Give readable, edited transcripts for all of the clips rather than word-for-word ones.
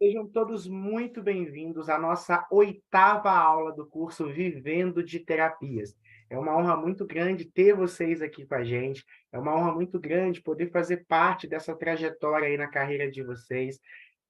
Sejam todos muito bem-vindos à nossa oitava aula do curso Vivendo de Terapias. É uma honra muito grande ter vocês aqui com a gente, é uma honra muito grande poder fazer parte dessa trajetória aí na carreira de vocês.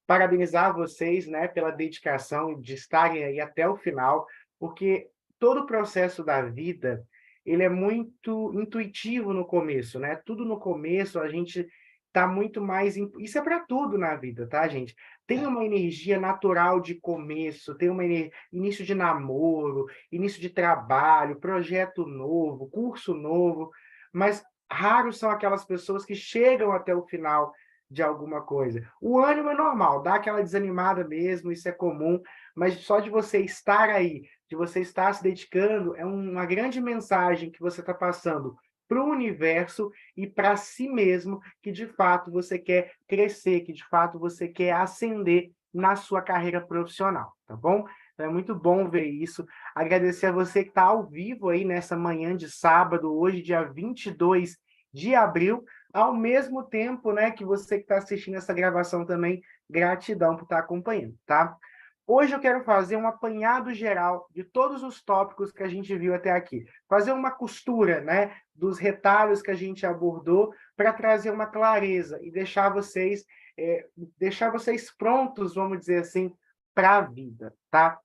Parabenizar vocês, né, pela dedicação de estarem aí até o final, porque todo o processo da vida, ele é muito intuitivo no começo, né? Tudo no começo a gente tá muito mais isso é para tudo na vida, tá, gente? Tem É, uma energia natural de começo, tem uma início de namoro, início de trabalho, projeto novo, curso novo, mas raros são aquelas pessoas que chegam até o final de alguma coisa. O ânimo é normal, dá aquela desanimada mesmo, isso é comum, mas só de você estar aí, de você estar se dedicando, é uma grande mensagem que você está passando para o universo e para si mesmo, que de fato você quer crescer, que de fato você quer ascender na sua carreira profissional, tá bom? Então é muito bom ver isso. Agradecer a você que está ao vivo aí nessa manhã de sábado, hoje, dia 22 de abril, ao mesmo tempo, né, que você que está assistindo essa gravação também, gratidão por estar acompanhando, tá? Hoje eu quero fazer um apanhado geral de todos os tópicos que a gente viu até aqui. Fazer uma costura, né, dos retalhos que a gente abordou para trazer uma clareza e deixar vocês prontos, vamos dizer assim, para a vida, tá?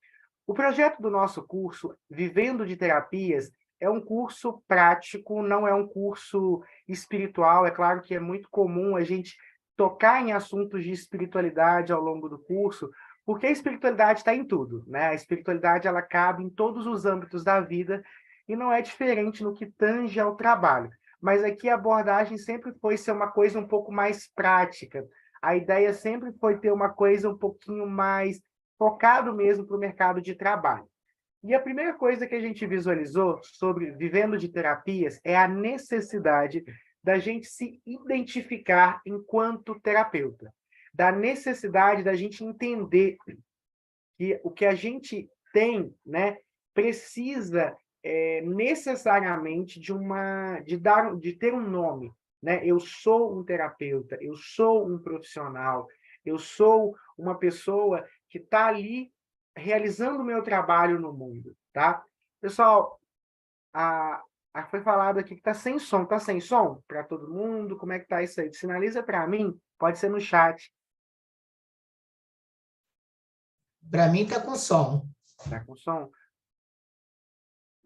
O projeto do nosso curso, Vivendo de Terapias, é um curso prático, não é um curso espiritual. É claro que é muito comum a gente tocar em assuntos de espiritualidade ao longo do curso, porque a espiritualidade está em tudo, né? A espiritualidade ela cabe em todos os âmbitos da vida e não é diferente no que tange ao trabalho. Mas aqui a abordagem sempre foi ser uma coisa um pouco mais prática. A ideia sempre foi ter uma coisa um pouquinho mais focado mesmo para o mercado de trabalho. E a primeira coisa que a gente visualizou sobre vivendo de terapias é a necessidade da gente se identificar enquanto terapeuta, da necessidade da gente entender que o que a gente tem, né, precisa necessariamente de ter um nome, né? Eu sou um terapeuta, eu sou um profissional, eu sou uma pessoa que está ali realizando o meu trabalho no mundo, tá? Pessoal, foi falado aqui que está sem som. Está sem som para todo mundo? Como é que está isso aí? Sinaliza para mim, pode ser no chat. para mim tá com som. Tá com som?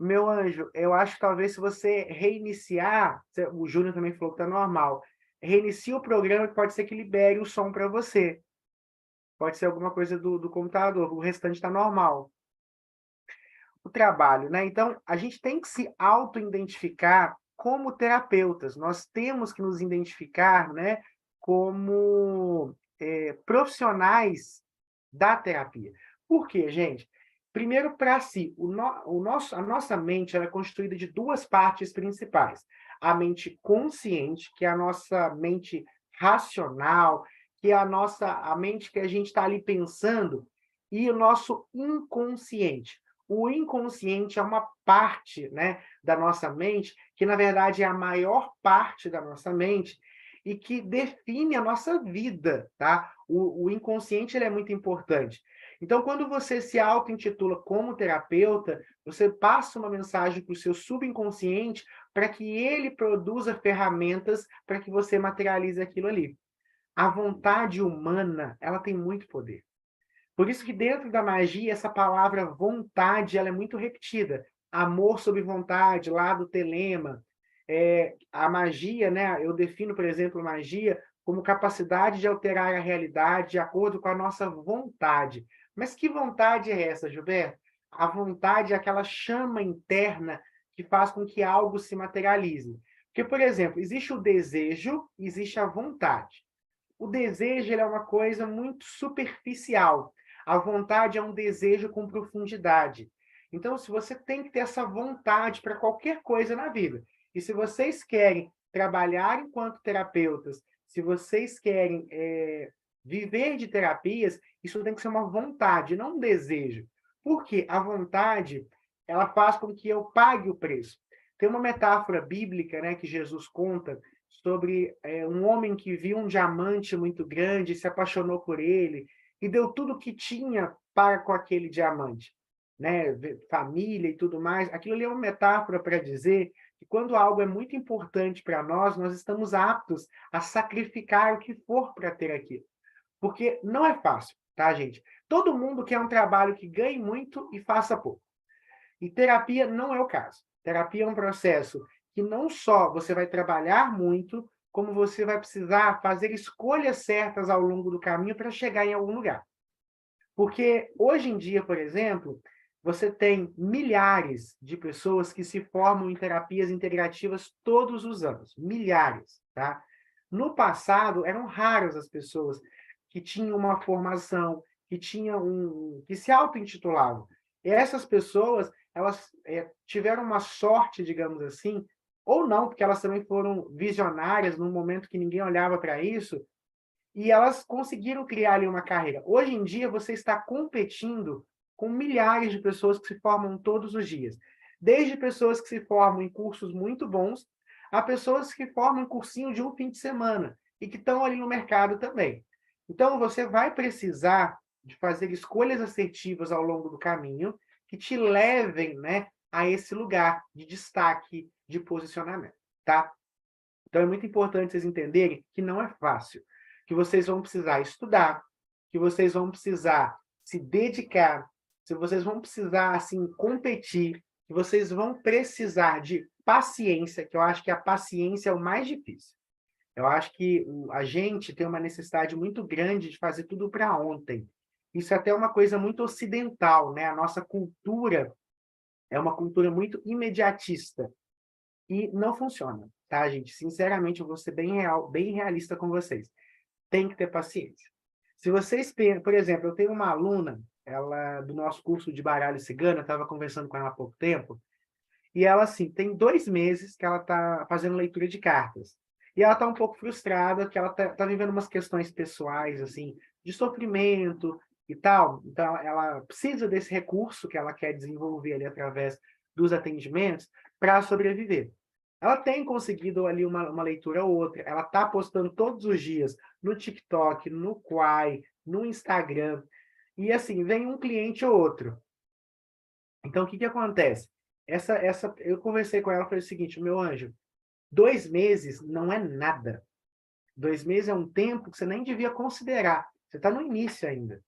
Meu anjo, eu acho que talvez se você reiniciar, o Júnior também falou que está normal, reinicia o programa que pode ser que libere o som para você. Pode ser alguma coisa do computador, o restante está normal. O trabalho, né? Então, a gente tem que se auto-identificar como terapeutas. Nós temos que nos identificar, né, como profissionais da terapia. Por quê, gente? Primeiro, para si, a nossa mente ela é constituída de duas partes principais. A mente consciente, que é a nossa mente racional, que é a mente que a gente está ali pensando, e o nosso inconsciente. O inconsciente é uma parte, né, da nossa mente, que na verdade é a maior parte da nossa mente e que define a nossa vida, tá? O inconsciente ele é muito importante. Então, quando você se auto-intitula como terapeuta, você passa uma mensagem para o seu subconsciente para que ele produza ferramentas para que você materialize aquilo ali. A vontade humana, ela tem muito poder. Por isso que dentro da magia, essa palavra vontade, ela é muito repetida. Amor sob vontade, lá do Telema. A magia, né? Eu defino, por exemplo, magia como capacidade de alterar a realidade de acordo com a nossa vontade. Mas que vontade é essa, Gilberto? A vontade é aquela chama interna que faz com que algo se materialize. Porque, por exemplo, existe o desejo, existe a vontade. O desejo ele é uma coisa muito superficial. A vontade é um desejo com profundidade. Então, se você tem que ter essa vontade para qualquer coisa na vida, e se vocês querem trabalhar enquanto terapeutas, se vocês querem viver de terapias, isso tem que ser uma vontade, não um desejo. Porque a vontade, ela faz com que eu pague o preço. Tem uma metáfora bíblica, né, que Jesus conta sobre um homem que viu um diamante muito grande, se apaixonou por ele, e deu tudo o que tinha para com aquele diamante, né? Família e tudo mais. Aquilo ali é uma metáfora para dizer que quando algo é muito importante para nós, nós estamos aptos a sacrificar o que for para ter aquilo. Porque não é fácil, tá, gente? Todo mundo quer um trabalho que ganhe muito e faça pouco. E terapia não é o caso. Terapia é um processo que não só você vai trabalhar muito, como você vai precisar fazer escolhas certas ao longo do caminho para chegar em algum lugar. Porque hoje em dia, por exemplo, você tem milhares de pessoas que se formam em terapias integrativas todos os anos, milhares, tá? No passado, eram raras as pessoas que tinham uma formação, que se auto-intitulavam. Essas pessoas, elas tiveram uma sorte, digamos assim, ou não, porque elas também foram visionárias num momento que ninguém olhava para isso, e elas conseguiram criar ali uma carreira. Hoje em dia, você está competindo com milhares de pessoas que se formam todos os dias. Desde pessoas que se formam em cursos muito bons, a pessoas que formam em cursinho de um fim de semana e que estão ali no mercado também. Então, você vai precisar de fazer escolhas assertivas ao longo do caminho que te levem, né, a esse lugar de destaque, de posicionamento, tá? Então é muito importante vocês entenderem que não é fácil, que vocês vão precisar estudar, que vocês vão precisar se dedicar, que vocês vão precisar assim competir, que vocês vão precisar de paciência, que eu acho que a paciência é o mais difícil. Eu acho que a gente tem uma necessidade muito grande de fazer tudo para ontem. Isso é até uma coisa muito ocidental, né? A nossa cultura é uma cultura muito imediatista. E não funciona, tá, gente? Sinceramente, eu vou ser bem real, bem realista com vocês. Tem que ter paciência. Se vocês, por exemplo, eu tenho uma aluna, ela do nosso curso de baralho cigano, eu estava conversando com ela há pouco tempo, e ela, assim, tem 2 meses que ela está fazendo leitura de cartas. E ela está um pouco frustrada, que ela tá vivendo umas questões pessoais, assim, de sofrimento e tal. Então, ela precisa desse recurso que ela quer desenvolver ali através dos atendimentos para sobreviver. Ela tem conseguido ali uma leitura ou outra, ela está postando todos os dias no TikTok, no Quai, no Instagram, e assim, vem um cliente ou outro. Então, o que que acontece? Eu conversei com ela, falei o seguinte, meu anjo, 2 meses não é nada. 2 meses é um tempo que você nem devia considerar. Você está no início ainda.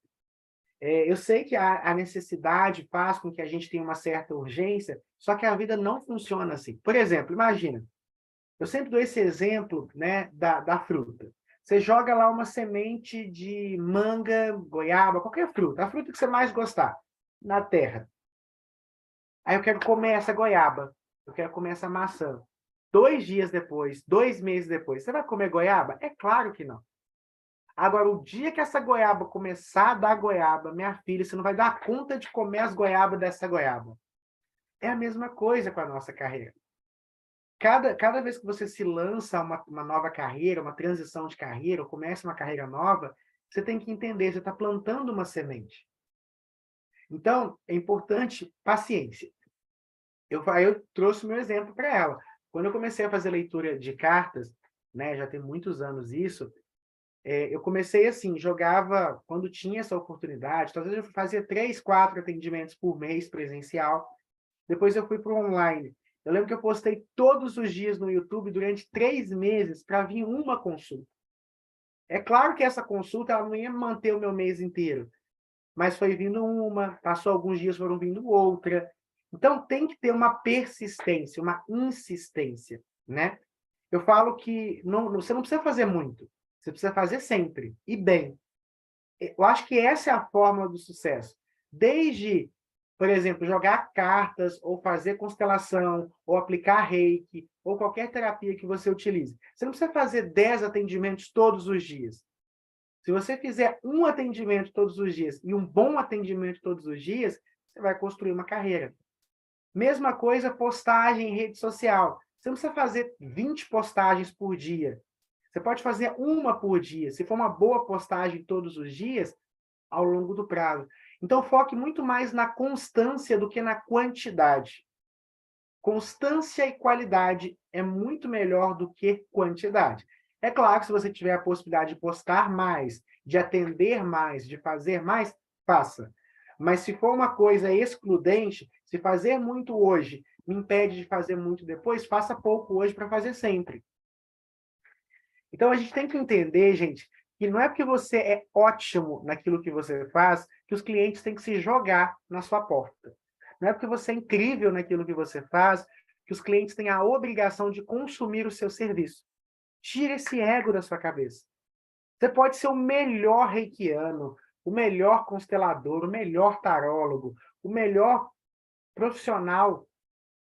Eu sei que a necessidade faz com que a gente tenha uma certa urgência, só que a vida não funciona assim. Por exemplo, imagina, eu sempre dou esse exemplo, né, da fruta. Você joga lá uma semente de manga, goiaba, qualquer fruta, a fruta que você mais gostar, na terra. Aí eu quero comer essa goiaba, eu quero comer essa maçã. 2 dias depois, 2 meses depois, você vai comer goiaba? É claro que não. Agora, o dia que essa goiaba começar a dar goiaba, minha filha, você não vai dar conta de comer as goiabas dessa goiaba. É a mesma coisa com a nossa carreira. Cada vez que você se lança a uma nova carreira, uma transição de carreira, ou começa uma carreira nova, você tem que entender, você está plantando uma semente. Então, é importante paciência. Eu trouxe o meu exemplo para ela. Quando eu comecei a fazer leitura de cartas, né, já tem muitos anos isso, eu comecei assim, jogava quando tinha essa oportunidade, talvez eu fazia 3, 4 atendimentos por mês presencial, depois eu fui para o online. Eu lembro que eu postei todos os dias no YouTube durante 3 meses para vir uma consulta. É claro que essa consulta ela não ia manter o meu mês inteiro, mas foi vindo uma, passou alguns dias, foram vindo outra. Então, tem que ter uma persistência, uma insistência, né? Eu falo que você não precisa fazer muito, você precisa fazer sempre, e bem. Eu acho que essa é a fórmula do sucesso. Desde, por exemplo, jogar cartas, ou fazer constelação, ou aplicar reiki, ou qualquer terapia que você utilize. Você não precisa fazer 10 atendimentos todos os dias. Se você fizer um atendimento todos os dias e um bom atendimento todos os dias, você vai construir uma carreira. Mesma coisa, postagem em rede social. Você não precisa fazer 20 postagens por dia. Você pode fazer uma por dia. Se for uma boa postagem todos os dias, ao longo do prazo. Então, foque muito mais na constância do que na quantidade. Constância e qualidade é muito melhor do que quantidade. É claro que se você tiver a possibilidade de postar mais, de atender mais, de fazer mais, faça. Mas se for uma coisa excludente, se fazer muito hoje me impede de fazer muito depois, faça pouco hoje para fazer sempre. Então a gente tem que entender, gente, que não é porque você é ótimo naquilo que você faz que os clientes têm que se jogar na sua porta. Não é porque você é incrível naquilo que você faz que os clientes têm a obrigação de consumir o seu serviço. Tira esse ego da sua cabeça. Você pode ser o melhor reikiano, o melhor constelador, o melhor tarólogo, o melhor profissional.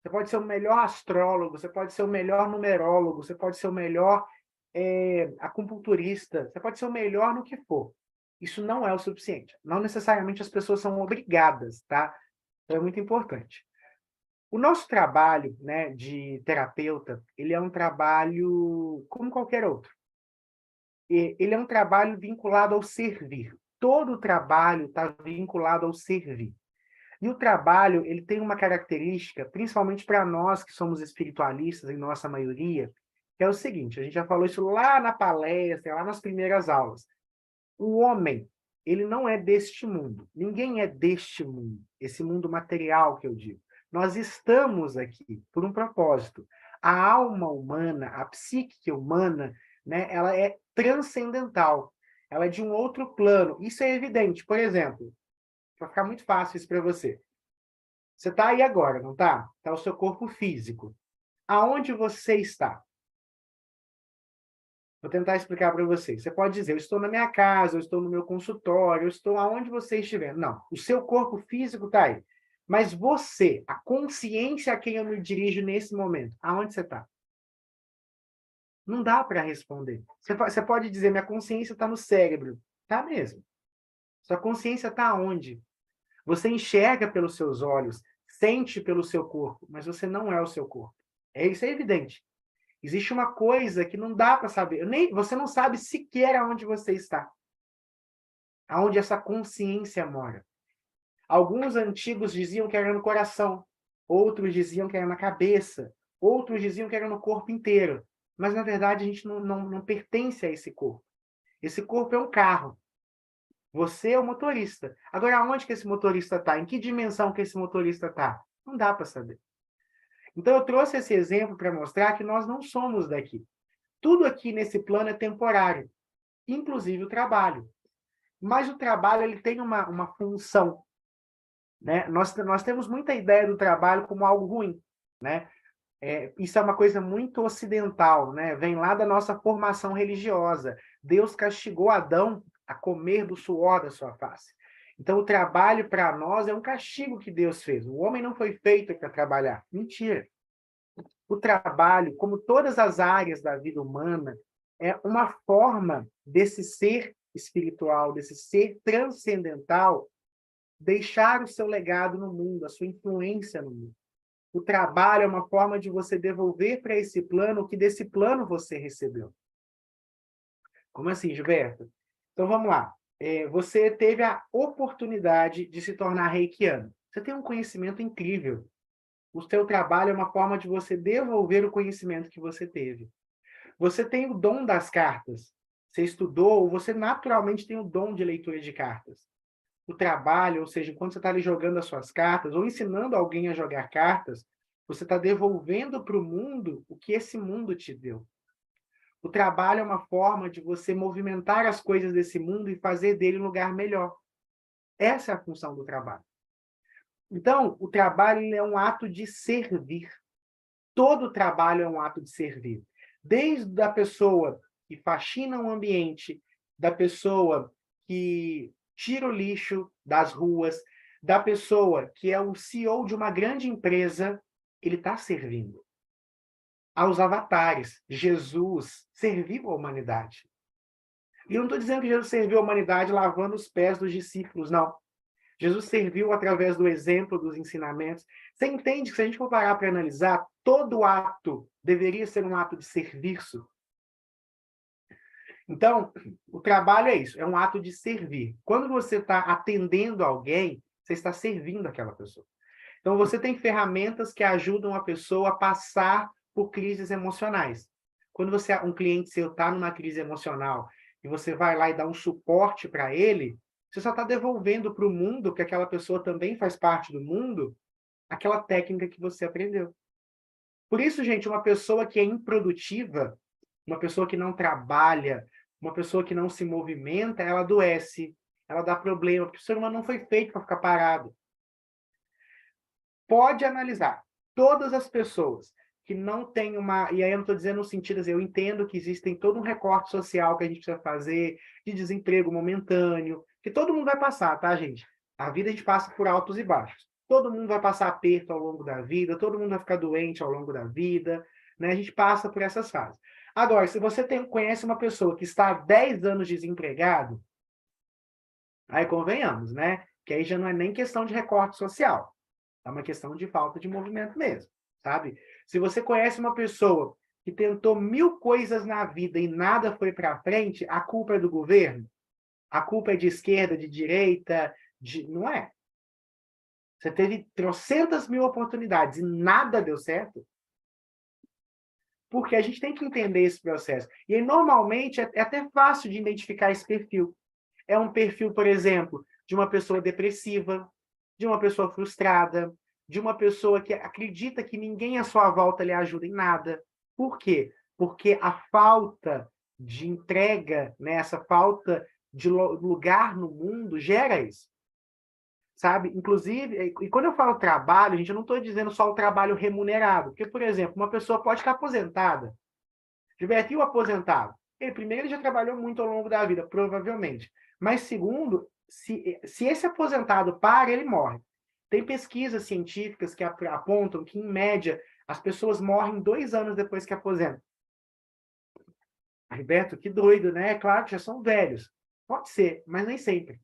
Você pode ser o melhor astrólogo, você pode ser o melhor numerólogo, você pode ser o melhor acupunturista, você pode ser o melhor no que for. Isso não é o suficiente. Não necessariamente as pessoas são obrigadas, tá? Então é muito importante. O nosso trabalho, né, de terapeuta, ele é um trabalho como qualquer outro. Ele é um trabalho vinculado ao servir. Todo trabalho está vinculado ao servir. E o trabalho, ele tem uma característica, principalmente para nós que somos espiritualistas, em nossa maioria, que é o seguinte, a gente já falou isso lá na palestra, lá nas primeiras aulas. O homem, ele não é deste mundo. Ninguém é deste mundo, esse mundo material que eu digo. Nós estamos aqui por um propósito. A alma humana, a psique humana, né, ela é transcendental. Ela é de um outro plano. Isso é evidente. Por exemplo, para ficar muito fácil isso para você. Você está aí agora, não está? Está o seu corpo físico. Aonde você está? Vou tentar explicar para você. Você pode dizer, eu estou na minha casa, eu estou no meu consultório, eu estou aonde você estiver. Não, o seu corpo físico está aí. Mas você, a consciência a quem eu me dirijo nesse momento, aonde você está? Não dá para responder. Você pode dizer, minha consciência está no cérebro. Está mesmo. Sua consciência está aonde? Você enxerga pelos seus olhos, sente pelo seu corpo, mas você não é o seu corpo. Isso é evidente. Existe uma coisa que não dá para saber. Você não sabe sequer aonde você está. Aonde essa consciência mora. Alguns antigos diziam que era no coração. Outros diziam que era na cabeça. Outros diziam que era no corpo inteiro. Mas, na verdade, a gente não pertence a esse corpo. Esse corpo é um carro. Você é o motorista. Agora, aonde que esse motorista está? Em que dimensão que esse motorista está? Não dá para saber. Então, eu trouxe esse exemplo para mostrar que nós não somos daqui. Tudo aqui nesse plano é temporário, inclusive o trabalho. Mas o trabalho ele tem uma função. Né? Nós temos muita ideia do trabalho como algo ruim. Né? Isso é uma coisa muito ocidental, né? Vem lá da nossa formação religiosa. Deus castigou Adão a comer do suor da sua face. Então, o trabalho para nós é um castigo que Deus fez. O homem não foi feito para trabalhar. Mentira. O trabalho, como todas as áreas da vida humana, é uma forma desse ser espiritual, desse ser transcendental, deixar o seu legado no mundo, a sua influência no mundo. O trabalho é uma forma de você devolver para esse plano o que desse plano você recebeu. Como assim, Gilberto? Então, vamos lá. Você teve a oportunidade de se tornar reikiano. Você tem um conhecimento incrível. O seu trabalho é uma forma de você devolver o conhecimento que você teve. Você tem o dom das cartas. Você estudou, ou você naturalmente tem o dom de leitura de cartas. O trabalho, ou seja, quando você está ali jogando as suas cartas, ou ensinando alguém a jogar cartas, você está devolvendo para o mundo o que esse mundo te deu. O trabalho é uma forma de você movimentar as coisas desse mundo e fazer dele um lugar melhor. Essa é a função do trabalho. Então, o trabalho é um ato de servir. Todo trabalho é um ato de servir. Desde a pessoa que faxina um ambiente, da pessoa que tira o lixo das ruas, da pessoa que é o CEO de uma grande empresa, ele está servindo. Aos avatares, Jesus serviu a humanidade. E eu não estou dizendo que Jesus serviu a humanidade lavando os pés dos discípulos, não. Jesus serviu através do exemplo, dos ensinamentos. Você entende que se a gente for parar para analisar, todo ato deveria ser um ato de serviço? Então, o trabalho é isso, é um ato de servir. Quando você está atendendo alguém, você está servindo aquela pessoa. Então, você tem ferramentas que ajudam a pessoa a passar por crises emocionais. Quando um cliente seu está numa crise emocional e você vai lá e dá um suporte para ele, você só está devolvendo para o mundo, que aquela pessoa também faz parte do mundo, aquela técnica que você aprendeu. Por isso, gente, uma pessoa que é improdutiva, uma pessoa que não trabalha, uma pessoa que não se movimenta, ela adoece, ela dá problema, porque o ser humano não foi feito para ficar parado. Pode analisar. Todas as pessoas que não têm uma... E aí eu não estou dizendo no sentido, assim, eu entendo que existem todo um recorte social que a gente precisa fazer, de desemprego momentâneo, que todo mundo vai passar, tá, gente? A vida a gente passa por altos e baixos. Todo mundo vai passar aperto ao longo da vida, todo mundo vai ficar doente ao longo da vida, né? A gente passa por essas fases. Agora, se você conhece uma pessoa que está há 10 anos desempregado, aí convenhamos, né? Que aí já não é nem questão de recorte social. É uma questão de falta de movimento mesmo, sabe? Se você conhece uma pessoa que tentou 1000 coisas na vida e nada foi para frente, a culpa é do governo? A culpa é de esquerda, de direita? Não é. Você teve trocentas mil oportunidades e nada deu certo? Porque a gente tem que entender esse processo. E aí, normalmente, é até fácil de identificar esse perfil. É um perfil, por exemplo, de uma pessoa depressiva, de uma pessoa frustrada, de uma pessoa que acredita que ninguém à sua volta lhe ajuda em nada. Por quê? Porque a falta de entrega, né, essa falta de lugar no mundo gera isso. Sabe? Inclusive, e quando eu falo trabalho, gente, eu não estou dizendo só o trabalho remunerado. Porque, por exemplo, uma pessoa pode estar aposentada. Gilberto, e o aposentado? Primeiro, ele já trabalhou muito ao longo da vida, provavelmente. Mas, segundo, se esse aposentado para, ele morre. Tem pesquisas científicas que apontam que, em média, as pessoas morrem 2 anos depois que aposentam. Gilberto, que doido, né? Claro que já são velhos. Pode ser, mas nem sempre.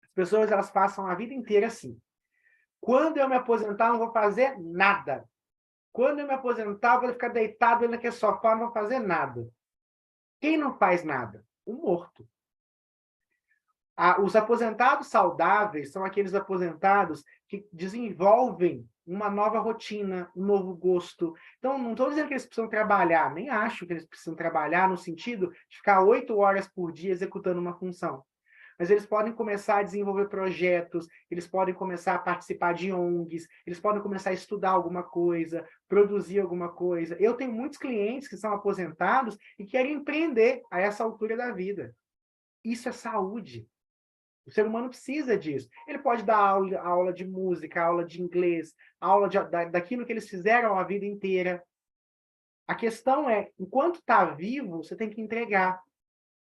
As pessoas, elas passam a vida inteira assim. Quando eu me aposentar, não vou fazer nada. Quando eu me aposentar, eu vou ficar deitado naquele sofá, não vou fazer nada. Quem não faz nada? O morto. Os aposentados saudáveis são aqueles aposentados que desenvolvem uma nova rotina, um novo gosto. Então, não estou dizendo que eles precisam trabalhar, nem acho que eles precisam trabalhar no sentido de ficar 8 horas por dia executando uma função. Mas eles podem começar a desenvolver projetos, eles podem começar a participar de ONGs, eles podem começar a estudar alguma coisa, produzir alguma coisa. Eu tenho muitos clientes que são aposentados e querem empreender a essa altura da vida. Isso é saúde. O ser humano precisa disso. Ele pode dar aula de música, aula de inglês, aula daquilo que eles fizeram a vida inteira. A questão é, enquanto está vivo, você tem que entregar.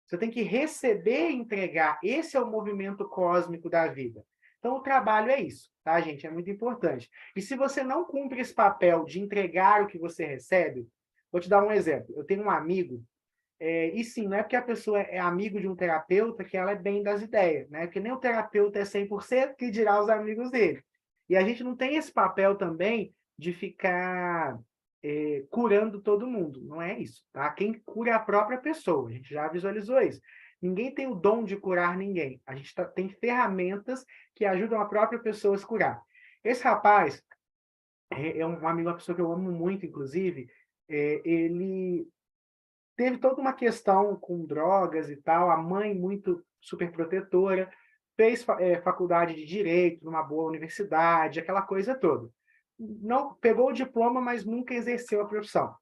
Você tem que receber e entregar. Esse é o movimento cósmico da vida. Então, o trabalho é isso, tá, gente? É muito importante. E se você não cumpre esse papel de entregar o que você recebe, vou te dar um exemplo. Eu tenho um amigo, e sim, não é porque a pessoa é amigo de um terapeuta que ela é bem das ideias, né? Porque nem o terapeuta é 100%, que dirá os amigos dele. E a gente não tem esse papel também de ficar curando todo mundo. Não é isso, tá? Quem cura é a própria pessoa. A gente já visualizou isso. Ninguém tem o dom de curar ninguém. A gente tem ferramentas que ajudam a própria pessoa a se curar. Esse rapaz é um amigo, uma pessoa que eu amo muito, inclusive. Ele teve toda uma questão com drogas e tal, a mãe muito super protetora, fez faculdade de Direito numa boa universidade, aquela coisa toda. Não pegou o diploma, mas nunca exerceu a profissão.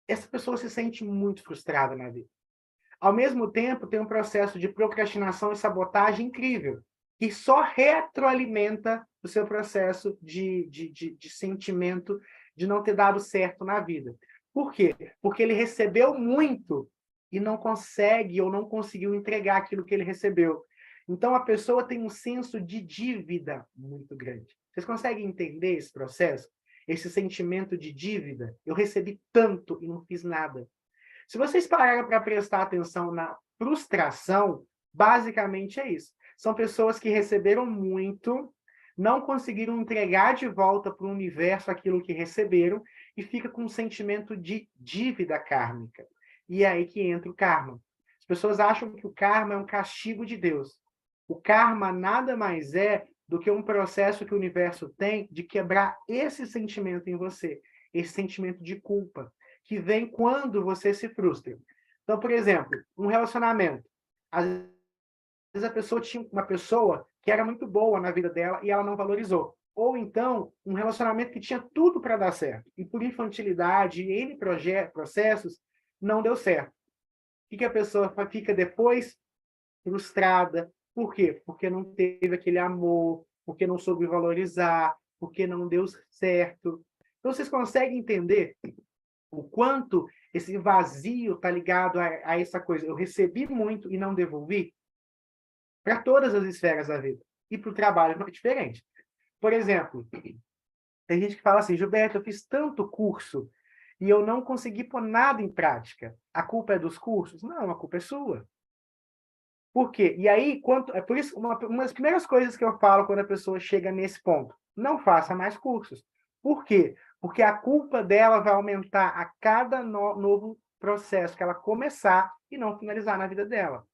Essa pessoa se sente muito frustrada na vida. Ao mesmo tempo, tem um processo de procrastinação e sabotagem incrível, que só retroalimenta o seu processo de sentimento de não ter dado certo na vida. Por quê? Porque ele recebeu muito e não consegue ou não conseguiu entregar aquilo que ele recebeu. Então, a pessoa tem um senso de dívida muito grande. Vocês conseguem entender esse processo? Esse sentimento de dívida? Eu recebi tanto e não fiz nada. Se vocês pararem para prestar atenção na frustração, basicamente é isso. São pessoas que receberam muito, não conseguiram entregar de volta para o universo aquilo que receberam e fica com um sentimento de dívida kármica. E é aí que entra o karma. As pessoas acham que o karma é um castigo de Deus. O karma nada mais é do que um processo que o universo tem de quebrar esse sentimento em você, esse sentimento de culpa, que vem quando você se frustra. Então, por exemplo, um relacionamento. Às vezes a pessoa tinha uma pessoa que era muito boa na vida dela e ela não valorizou. Ou então, um relacionamento que tinha tudo para dar certo, e por infantilidade e N processos, não deu certo. O que a pessoa fica depois? Frustrada. Por quê? Porque não teve aquele amor, porque não soube valorizar, porque não deu certo. Então, vocês conseguem entender o quanto esse vazio está ligado a essa coisa? Eu recebi muito e não devolvi? Para todas as esferas da vida. E para o trabalho não é diferente. Por exemplo, tem gente que fala assim, Gilberto, eu fiz tanto curso e eu não consegui pôr nada em prática. A culpa é dos cursos? Não, a culpa é sua. Por quê? E aí, é por isso, uma das primeiras coisas que eu falo quando a pessoa chega nesse ponto, não faça mais cursos. Por quê? Porque a culpa dela vai aumentar a cada novo processo que ela começar e não finalizar na vida dela.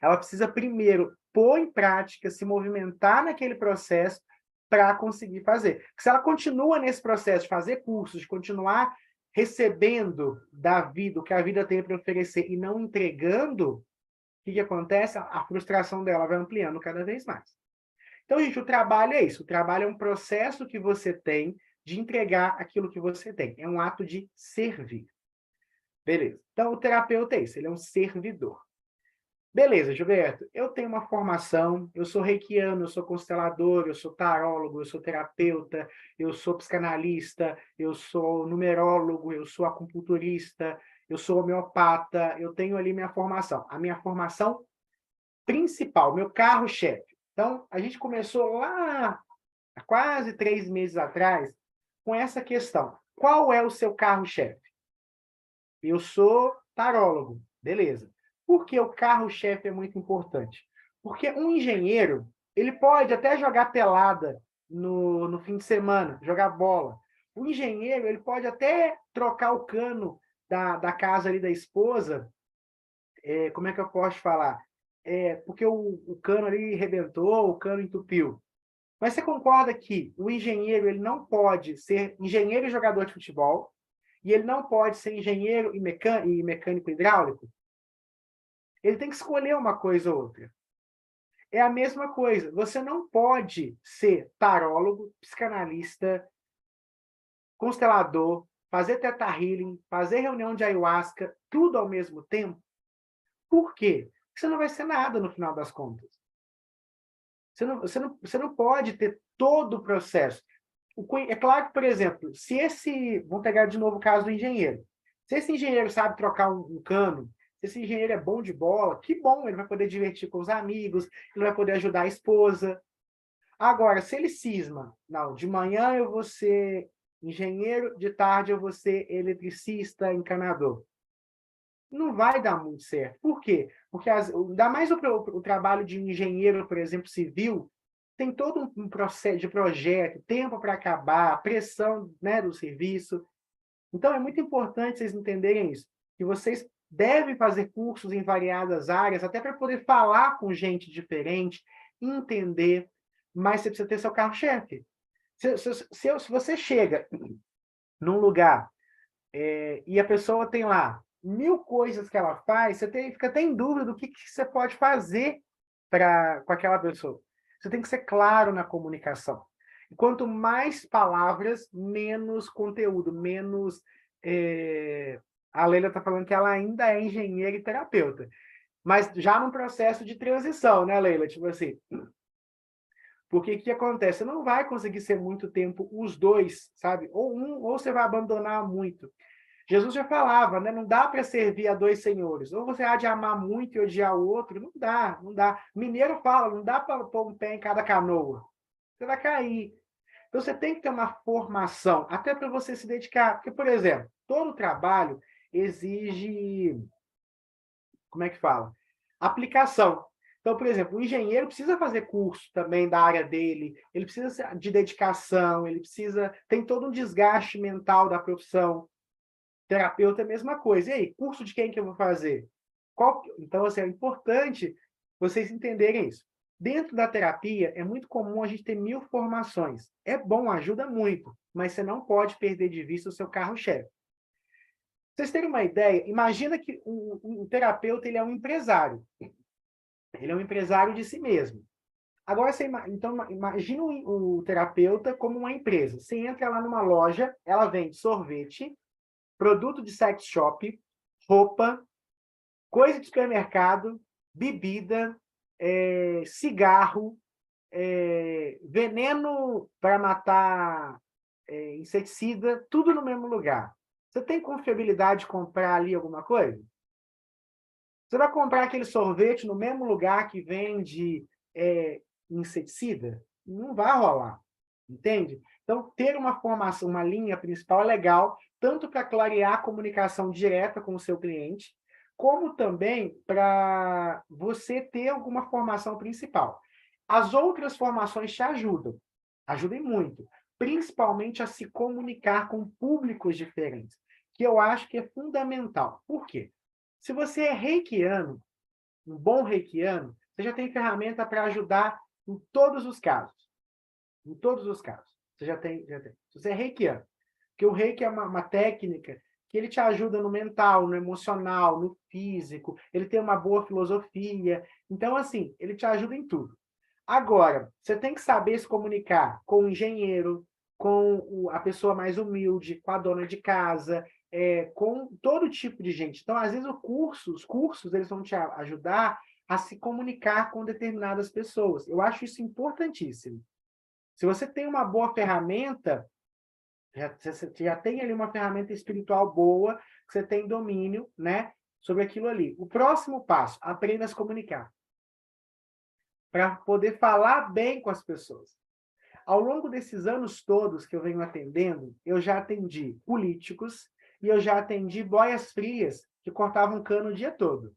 Ela precisa primeiro pôr em prática, se movimentar naquele processo para conseguir fazer. Porque se ela continua nesse processo de fazer cursos, de continuar recebendo da vida o que a vida tem para oferecer e não entregando, o que acontece? A frustração dela vai ampliando cada vez mais. Então, gente, o trabalho é isso. O trabalho é um processo que você tem de entregar aquilo que você tem. É um ato de servir. Beleza. Então, o terapeuta é isso. Ele é um servidor. Beleza, Gilberto, eu tenho uma formação, eu sou reikiano, eu sou constelador, eu sou tarólogo, eu sou terapeuta, eu sou psicanalista, eu sou numerólogo, eu sou acupunturista, eu sou homeopata, eu tenho ali minha formação. A minha formação principal, meu carro-chefe. Então, a gente começou lá há quase 3 meses atrás com essa questão. Qual é o seu carro-chefe? Eu sou tarólogo, beleza. Por que o carro-chefe é muito importante? Porque um engenheiro, ele pode até jogar pelada no fim de semana, jogar bola. O engenheiro, ele pode até trocar o cano da casa ali da esposa, como é que eu posso falar? Porque o cano ali rebentou, o cano entupiu. Mas você concorda que o engenheiro ele não pode ser engenheiro e jogador de futebol, e ele não pode ser engenheiro e mecânico hidráulico? Ele tem que escolher uma coisa ou outra. É a mesma coisa. Você não pode ser tarólogo, psicanalista, constelador, fazer teta healing, fazer reunião de ayahuasca, tudo ao mesmo tempo. Por quê? Porque você não vai ser nada no final das contas. Você não pode ter todo o processo. É claro que, por exemplo, vamos pegar de novo o caso do engenheiro. Se esse engenheiro sabe trocar um cano, se esse engenheiro é bom de bola, que bom, ele vai poder divertir com os amigos, ele vai poder ajudar a esposa. Agora, se ele cisma, não, de manhã eu vou ser engenheiro, de tarde eu vou ser eletricista, encanador. Não vai dar muito certo. Por quê? Porque ainda mais o trabalho de engenheiro, por exemplo, civil, tem todo um processo de projeto, tempo para acabar, pressão, né, do serviço. Então, é muito importante vocês entenderem isso, que vocês devem fazer cursos em variadas áreas, até para poder falar com gente diferente, entender, mas você precisa ter seu carro-chefe. Se você chega num lugar e a pessoa tem lá 1000 coisas que ela faz, fica até em dúvida do que você pode fazer com aquela pessoa. Você tem que ser claro na comunicação. E quanto mais palavras, menos conteúdo, menos. A Leila está falando que ela ainda é engenheira e terapeuta, mas já num processo de transição, né, Leila? Tipo assim, porque o que acontece? Você não vai conseguir ser muito tempo os dois, sabe? Ou você vai abandonar muito. Jesus já falava, né? Não dá para servir a dois senhores. Ou você há de amar muito e odiar o outro. Não dá, não dá. Mineiro fala, não dá para pôr um pé em cada canoa. Você vai cair. Então, você tem que ter uma formação, até para você se dedicar. Porque, por exemplo, todo trabalho exige, como é que fala? Aplicação. Então, por exemplo, o engenheiro precisa fazer curso também da área dele, ele precisa de dedicação, ele precisa, tem todo um desgaste mental da profissão. Terapeuta é a mesma coisa. E aí, curso de quem que eu vou fazer? Então, assim, é importante vocês entenderem isso. Dentro da terapia, é muito comum a gente ter 1000 formações. É bom, ajuda muito, mas você não pode perder de vista o seu carro-chefe. vocês terem uma ideia, imagina que um terapeuta ele é um empresário. Ele é um empresário de si mesmo. Agora, então, imagina o terapeuta como uma empresa. Você entra lá numa loja, ela vende sorvete, produto de sex shop, roupa, coisa de supermercado, bebida, cigarro, veneno para matar inseticida, tudo no mesmo lugar. Você tem confiabilidade de comprar ali alguma coisa? Você vai comprar aquele sorvete no mesmo lugar que vende inseticida? Não vai rolar, entende? Então, ter uma formação, uma linha principal é legal, tanto para clarear a comunicação direta com o seu cliente, como também para você ter alguma formação principal. As outras formações te ajudam, ajudem muito, principalmente a se comunicar com públicos diferentes, que eu acho que é fundamental. Por quê? Se você é reikiano, um bom reikiano, você já tem ferramenta para ajudar em todos os casos. Em todos os casos. Você já tem. Se você é reikiano. Porque o reiki é uma técnica que ele te ajuda no mental, no emocional, no físico, ele tem uma boa filosofia. Então, assim, ele te ajuda em tudo. Agora, você tem que saber se comunicar com o engenheiro, com a pessoa mais humilde, com a dona de casa, com todo tipo de gente. Então, às vezes, os cursos eles vão te ajudar a se comunicar com determinadas pessoas. Eu acho isso importantíssimo. Se você tem uma boa ferramenta, você já tem ali uma ferramenta espiritual boa, que você tem domínio, né, sobre aquilo ali. O próximo passo, aprenda a se comunicar. Para poder falar bem com as pessoas. Ao longo desses anos todos que eu venho atendendo, eu já atendi políticos e eu já atendi boias frias que cortavam cano o dia todo.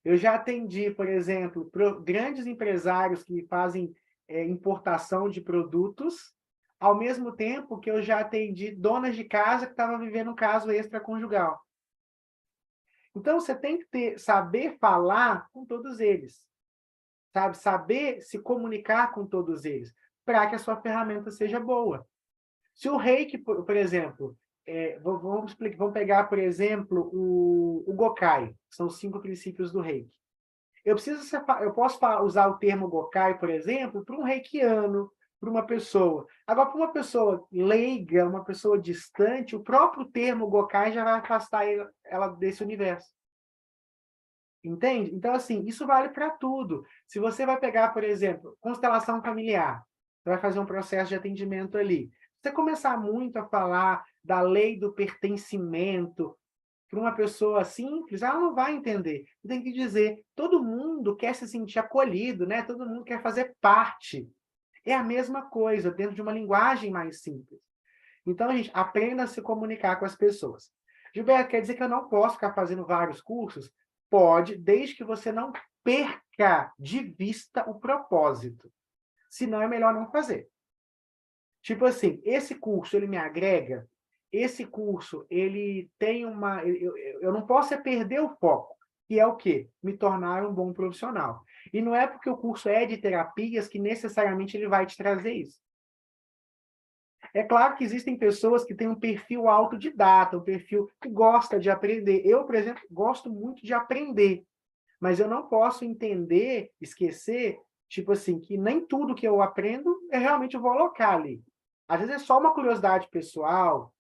Eu já atendi, por exemplo, grandes empresários que fazem importação de produtos, ao mesmo tempo que eu já atendi donas de casa que estavam vivendo um caso extraconjugal. Então, você tem que saber falar com todos eles, sabe? Saber se comunicar com todos eles, para que a sua ferramenta seja boa. Se o reiki, por exemplo, vamos pegar, por exemplo, o Gokai, que são os 5 princípios do reiki. Eu posso usar o termo Gokai, por exemplo, para um reikiano, para uma pessoa. Agora, para uma pessoa leiga, uma pessoa distante, o próprio termo Gokai já vai afastar ela desse universo. Entende? Então, assim, isso vale para tudo. Se você vai pegar, por exemplo, constelação familiar, você vai fazer um processo de atendimento ali. Você começar muito a falar da lei do pertencimento para uma pessoa simples, ela não vai entender. Você tem que dizer, todo mundo quer se sentir acolhido, né? Todo mundo quer fazer parte. É a mesma coisa, dentro de uma linguagem mais simples. Então, gente, aprenda a se comunicar com as pessoas. Gilberto, quer dizer que eu não posso ficar fazendo vários cursos? Pode, desde que você não perca de vista o propósito. Senão é melhor não fazer. Tipo assim, esse curso ele me agrega, esse curso ele tem uma... Eu não posso perder o foco, que é o quê? Me tornar um bom profissional. E não é porque o curso é de terapias que necessariamente ele vai te trazer isso. É claro que existem pessoas que têm um perfil autodidata, um perfil que gosta de aprender. Eu, por exemplo, gosto muito de aprender, mas eu não posso entender, esquecer, tipo assim, que nem tudo que eu aprendo eu realmente vou alocar ali. Às vezes é só uma curiosidade pessoal,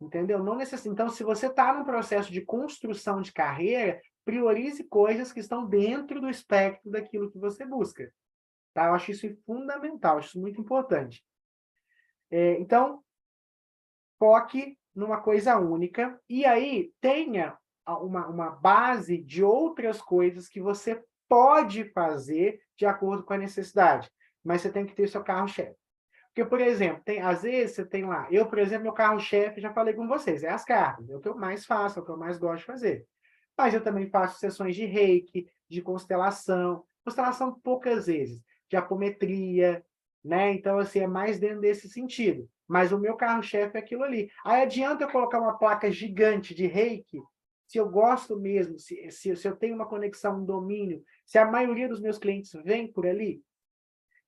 entendeu? Não necessariamente. Então, se você está num processo de construção de carreira, priorize coisas que estão dentro do espectro daquilo que você busca. Tá? Eu acho isso fundamental, acho isso muito importante. Então, foque numa coisa única e aí tenha uma base de outras coisas que você pode fazer de acordo com a necessidade, mas você tem que ter seu carro-chefe. Porque, por exemplo, às vezes você tem lá, eu, por exemplo, meu carro-chefe, já falei com vocês, é as cartas, é o que eu mais faço, é o que eu mais gosto de fazer. Mas eu também faço sessões de reiki, de constelação poucas vezes, de apometria, né? Então, assim, é mais dentro desse sentido. Mas o meu carro-chefe é aquilo ali. Aí adianta eu colocar uma placa gigante de reiki, se eu gosto mesmo, se eu tenho uma conexão, um domínio, se a maioria dos meus clientes vem por ali,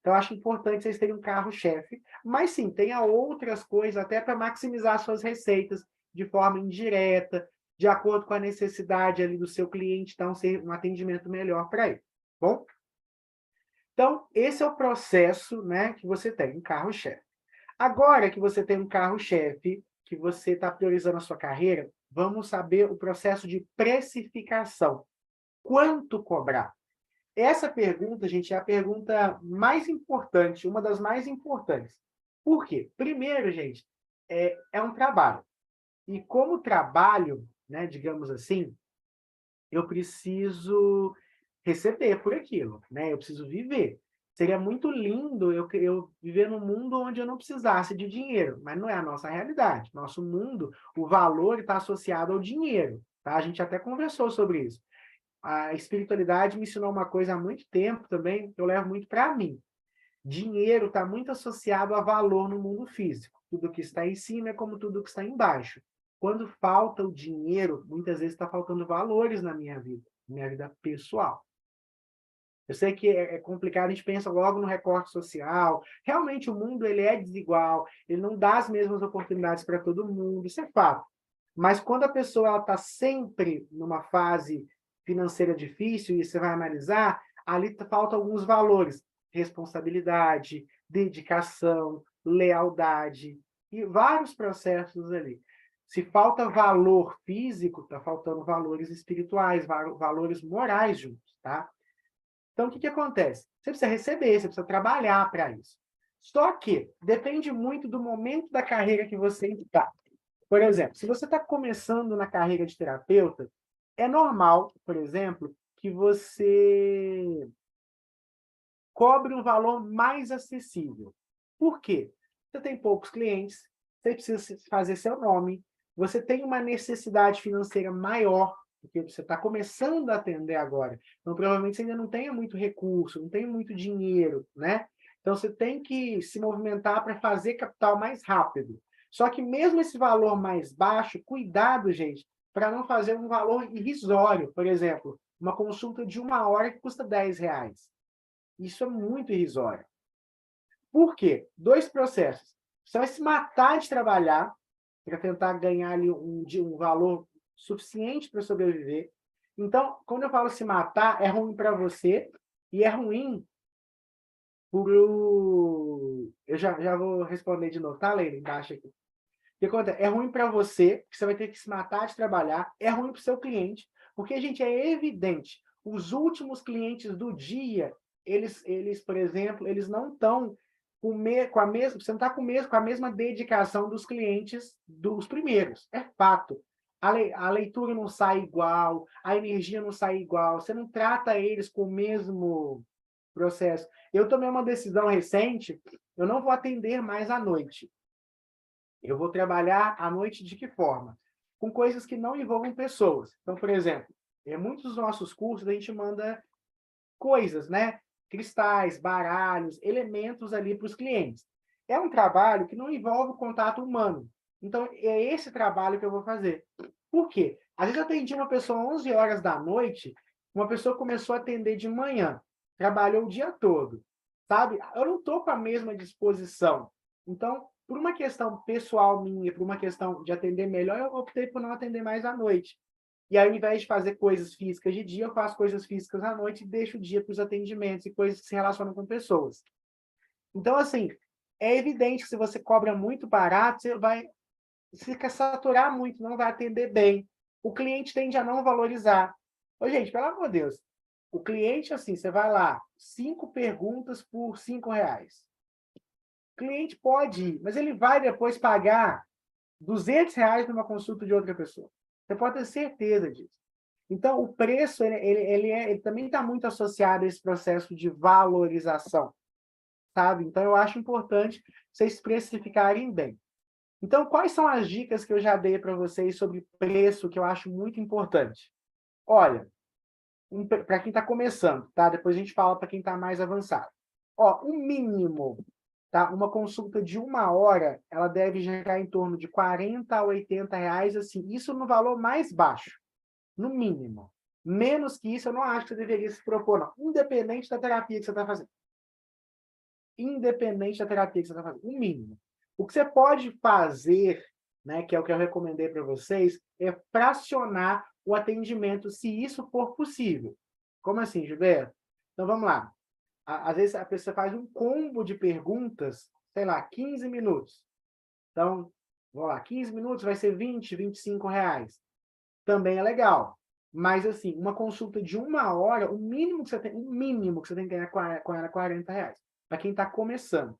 então, eu acho importante vocês terem um carro-chefe, mas sim, tenha outras coisas até para maximizar suas receitas de forma indireta, de acordo com a necessidade ali do seu cliente, dar um atendimento melhor para ele. Bom? Então, esse é o processo, né, que você tem, um carro-chefe. Agora que você tem um carro-chefe, que você está priorizando a sua carreira, vamos saber o processo de precificação. Quanto cobrar? Essa pergunta, gente, é a pergunta mais importante, uma das mais importantes. Por quê? Primeiro, gente, é um trabalho. E como trabalho, né, digamos assim, eu preciso receber por aquilo, né? Eu preciso viver. Seria muito lindo eu viver num mundo onde eu não precisasse de dinheiro, mas não é a nossa realidade. Nosso mundo, o valor está associado ao dinheiro, tá? A gente até conversou sobre isso. A espiritualidade me ensinou uma coisa há muito tempo também, que eu levo muito para mim. Dinheiro está muito associado a valor no mundo físico. Tudo que está em cima é como tudo que está embaixo. Quando falta o dinheiro, muitas vezes está faltando valores na minha vida pessoal. Eu sei que é complicado, a gente pensa logo no recorte social. Realmente o mundo ele é desigual, ele não dá as mesmas oportunidades para todo mundo, isso é fato. Mas quando a pessoa está sempre numa fase financeira difícil, e você vai analisar, ali faltam alguns valores: responsabilidade, dedicação, lealdade, e vários processos ali. Se falta valor físico, está faltando valores espirituais, valores morais juntos, tá? Então, o que acontece? Você precisa receber, você precisa trabalhar para isso. Só que depende muito do momento da carreira que você está. Por exemplo, se você está começando na carreira de terapeuta, é normal, por exemplo, que você cobre um valor mais acessível. Por quê? Você tem poucos clientes, você precisa fazer seu nome, você tem uma necessidade financeira maior, porque você está começando a atender agora. Então, provavelmente, você ainda não tem muito recurso, não tem muito dinheiro, né? Então, você tem que se movimentar para fazer capital mais rápido. Só que mesmo esse valor mais baixo, cuidado, gente, para não fazer um valor irrisório. Por exemplo, uma consulta de 1 hora que custa R$ 10. Isso é muito irrisório. Por quê? 2 processos. Você vai se matar de trabalhar para tentar ganhar ali um valor suficiente para sobreviver. Então, quando eu falo se matar, é ruim para você e é ruim pro... Eu já vou responder de novo, tá, Leila? Embaixo aqui. O que acontece? É ruim para você, que você vai ter que se matar de trabalhar. É ruim para o seu cliente, porque, gente, é evidente. Os últimos clientes do dia, eles por exemplo, eles não estão com a mesma, você não está com a mesma dedicação dos clientes dos primeiros. É fato. A leitura não sai igual, a energia não sai igual, você não trata eles com o mesmo processo. Eu tomei uma decisão recente, eu não vou atender mais à noite. Eu vou trabalhar à noite de que forma? Com coisas que não envolvam pessoas. Então, por exemplo, em muitos dos nossos cursos a gente manda coisas, né? Cristais, baralhos, elementos ali para os clientes. É um trabalho que não envolve contato humano. Então, é esse trabalho que eu vou fazer. Por quê? Às vezes eu atendi uma pessoa às 11 horas da noite, uma pessoa começou a atender de manhã, trabalhou o dia todo, sabe? Eu não estou com a mesma disposição. Então, por uma questão pessoal minha, por uma questão de atender melhor, eu optei por não atender mais à noite. E aí, ao invés de fazer coisas físicas de dia, eu faço coisas físicas à noite e deixo o dia para os atendimentos e coisas que se relacionam com pessoas. Então, assim, é evidente que se você cobra muito barato, você vai ficar saturar muito, não vai atender bem. O cliente tende a não valorizar. Ô, gente, pelo amor de Deus, o cliente, assim, você vai lá, 5 perguntas por R$ 5. O cliente pode ir, mas ele vai depois pagar R$ 200 numa consulta de outra pessoa. Você pode ter certeza disso. Então, o preço ele também está muito associado a esse processo de valorização, sabe? Então, eu acho importante vocês especificarem bem. Então, quais são as dicas que eu já dei para vocês sobre preço que eu acho muito importante? Olha, para quem está começando, tá? Depois a gente fala para quem está mais avançado. Ó, o mínimo, tá? Uma consulta de 1 hora, ela deve gerar em torno de R$ 40 a R$ 80, assim, isso no valor mais baixo, no mínimo. Menos que isso, eu não acho que você deveria se propor, não. Independente da terapia que você está fazendo. Independente da terapia que você está fazendo. O mínimo. O que você pode fazer, né, que é o que eu recomendei para vocês, é fracionar o atendimento, se isso for possível. Como assim, Gilberto? Então, vamos lá. Às vezes, a pessoa faz um combo de perguntas, sei lá, 15 minutos. Então, vamos lá, 15 minutos vai ser 20, R$ 25. Também é legal. Mas, assim, uma consulta de 1 hora, o mínimo que você tem que ganhar com ela é R$ 40, para quem está começando.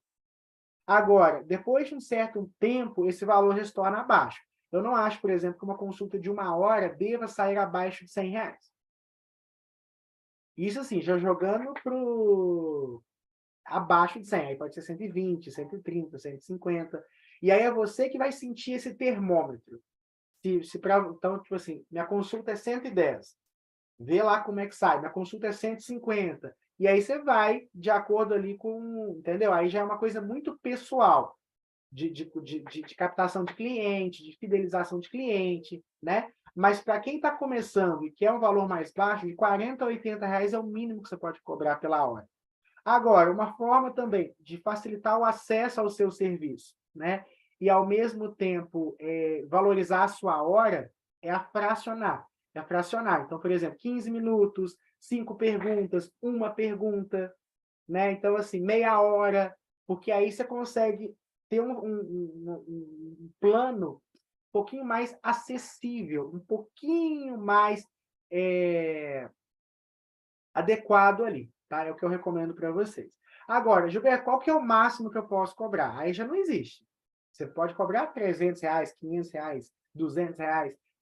Agora, depois de um certo tempo, esse valor já se torna abaixo. Eu não acho, por exemplo, que uma consulta de 1 hora deva sair abaixo de R$ 100. Isso, assim, já jogando abaixo de 100. Aí pode ser 120, 130, 150. E aí é você que vai sentir esse termômetro. Então, tipo assim, minha consulta é 110. Vê lá como é que sai. Minha consulta é 150. E aí você vai de acordo ali com, entendeu? Aí já é uma coisa muito pessoal de captação de cliente, de fidelização de cliente, né? Mas para quem está começando e quer um valor mais baixo, de R$ 40 a R$ 80 é o mínimo que você pode cobrar pela hora. Agora, uma forma também de facilitar o acesso ao seu serviço, né? E, ao mesmo tempo, valorizar a sua hora, é a fracionar. É a fracionar. Então, por exemplo, 15 minutos, 5 perguntas, uma pergunta, né? Então, assim, meia hora, porque aí você consegue ter um plano um pouquinho mais acessível, um pouquinho mais adequado ali, tá? É o que eu recomendo para vocês. Agora, Gilberto, qual que é o máximo que eu posso cobrar? Aí já não existe. Você pode cobrar R$ 300, R$ 500, R$ 200.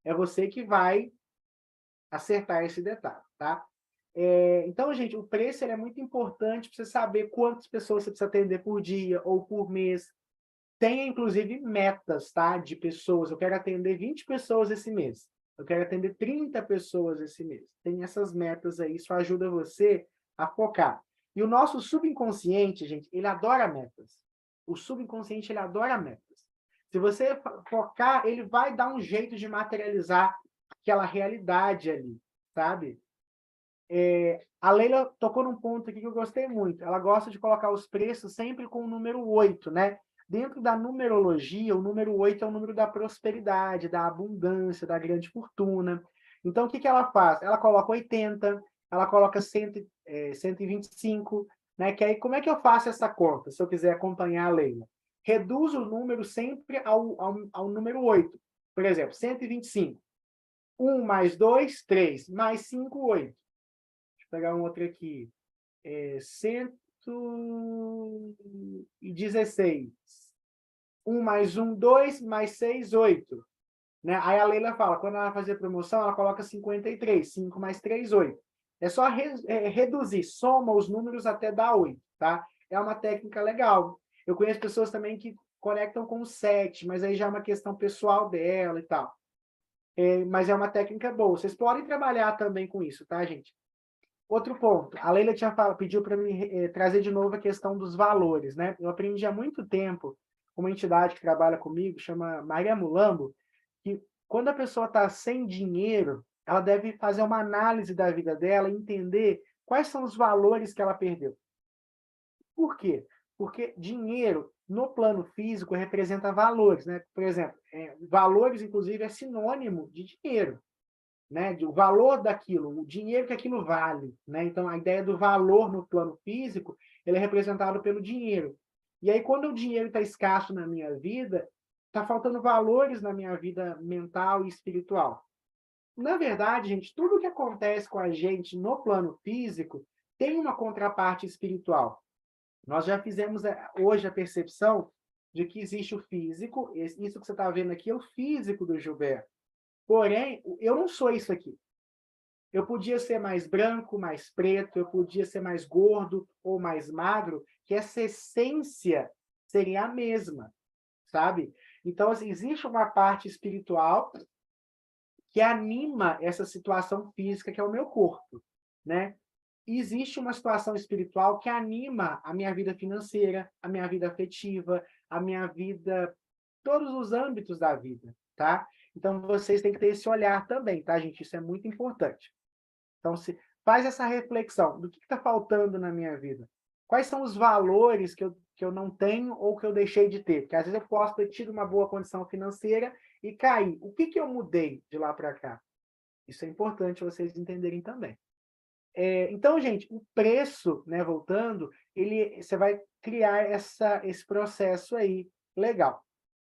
É você que vai acertar esse detalhe, tá? Então, gente, o preço ele é muito importante para você saber quantas pessoas você precisa atender por dia ou por mês. Tem, inclusive, metas, tá? De pessoas. Eu quero atender 20 pessoas esse mês. Eu quero atender 30 pessoas esse mês. Tem essas metas aí, isso ajuda você a focar. E o nosso subconsciente, gente, ele adora metas. O subconsciente, ele adora metas. Se você focar, ele vai dar um jeito de materializar aquela realidade ali, sabe? A Leila tocou num ponto aqui que eu gostei muito. Ela gosta de colocar os preços sempre com o número 8, né? Dentro da numerologia, o número 8 é o número da prosperidade, da abundância, da grande fortuna. Então, o que ela faz? Ela coloca 80, ela coloca 125, né? Que aí, como é que eu faço essa conta, se eu quiser acompanhar a Leila? Reduz o número sempre ao número 8. Por exemplo, 125. 1 mais 2, 3. Mais 5, 8. Pegar um outro aqui. 116. 1 mais 1, 2, mais 6, 8. Né? Aí a Leila fala, quando ela fazer promoção, ela coloca 53. 5 mais 3, 8. É só reduzir, soma os números até dar 8. Tá? É uma técnica legal. Eu conheço pessoas também que conectam com 7, mas aí já é uma questão pessoal dela e tal. Mas é uma técnica boa. Vocês podem trabalhar também com isso, tá, gente? Outro ponto, a Leila pediu para mim trazer de novo a questão dos valores, né? Eu aprendi há muito tempo com uma entidade que trabalha comigo, chama Maria Mulambo, que quando a pessoa está sem dinheiro, ela deve fazer uma análise da vida dela e entender quais são os valores que ela perdeu. Por quê? Porque dinheiro, no plano físico, representa valores, né? Por exemplo, valores, inclusive, é sinônimo de dinheiro. Né, o valor daquilo, o dinheiro que aquilo vale, né? Então a ideia do valor no plano físico, ele é representado pelo dinheiro. E aí quando o dinheiro está escasso na minha vida, está faltando valores na minha vida mental e espiritual. Na verdade, gente, tudo que acontece com a gente no plano físico tem uma contraparte espiritual. Nós já fizemos hoje a percepção de que existe o físico, isso que você está vendo aqui é o físico do Gilberto. Porém, eu não sou isso aqui. Eu podia ser mais branco, mais preto, eu podia ser mais gordo ou mais magro, que essa essência seria a mesma, sabe? Então, assim, existe uma parte espiritual que anima essa situação física que é o meu corpo, né? E existe uma situação espiritual que anima a minha vida financeira, a minha vida afetiva, a minha vida, todos os âmbitos da vida, tá? Então, vocês têm que ter esse olhar também, tá, gente? Isso é muito importante. Então, faz essa reflexão do que está faltando na minha vida. Quais são os valores que eu não tenho ou que eu deixei de ter? Porque às vezes eu posso ter tido uma boa condição financeira e cair. O que eu mudei de lá para cá? Isso é importante vocês entenderem também. Então, gente, o preço, né, voltando, você vai criar esse processo aí legal.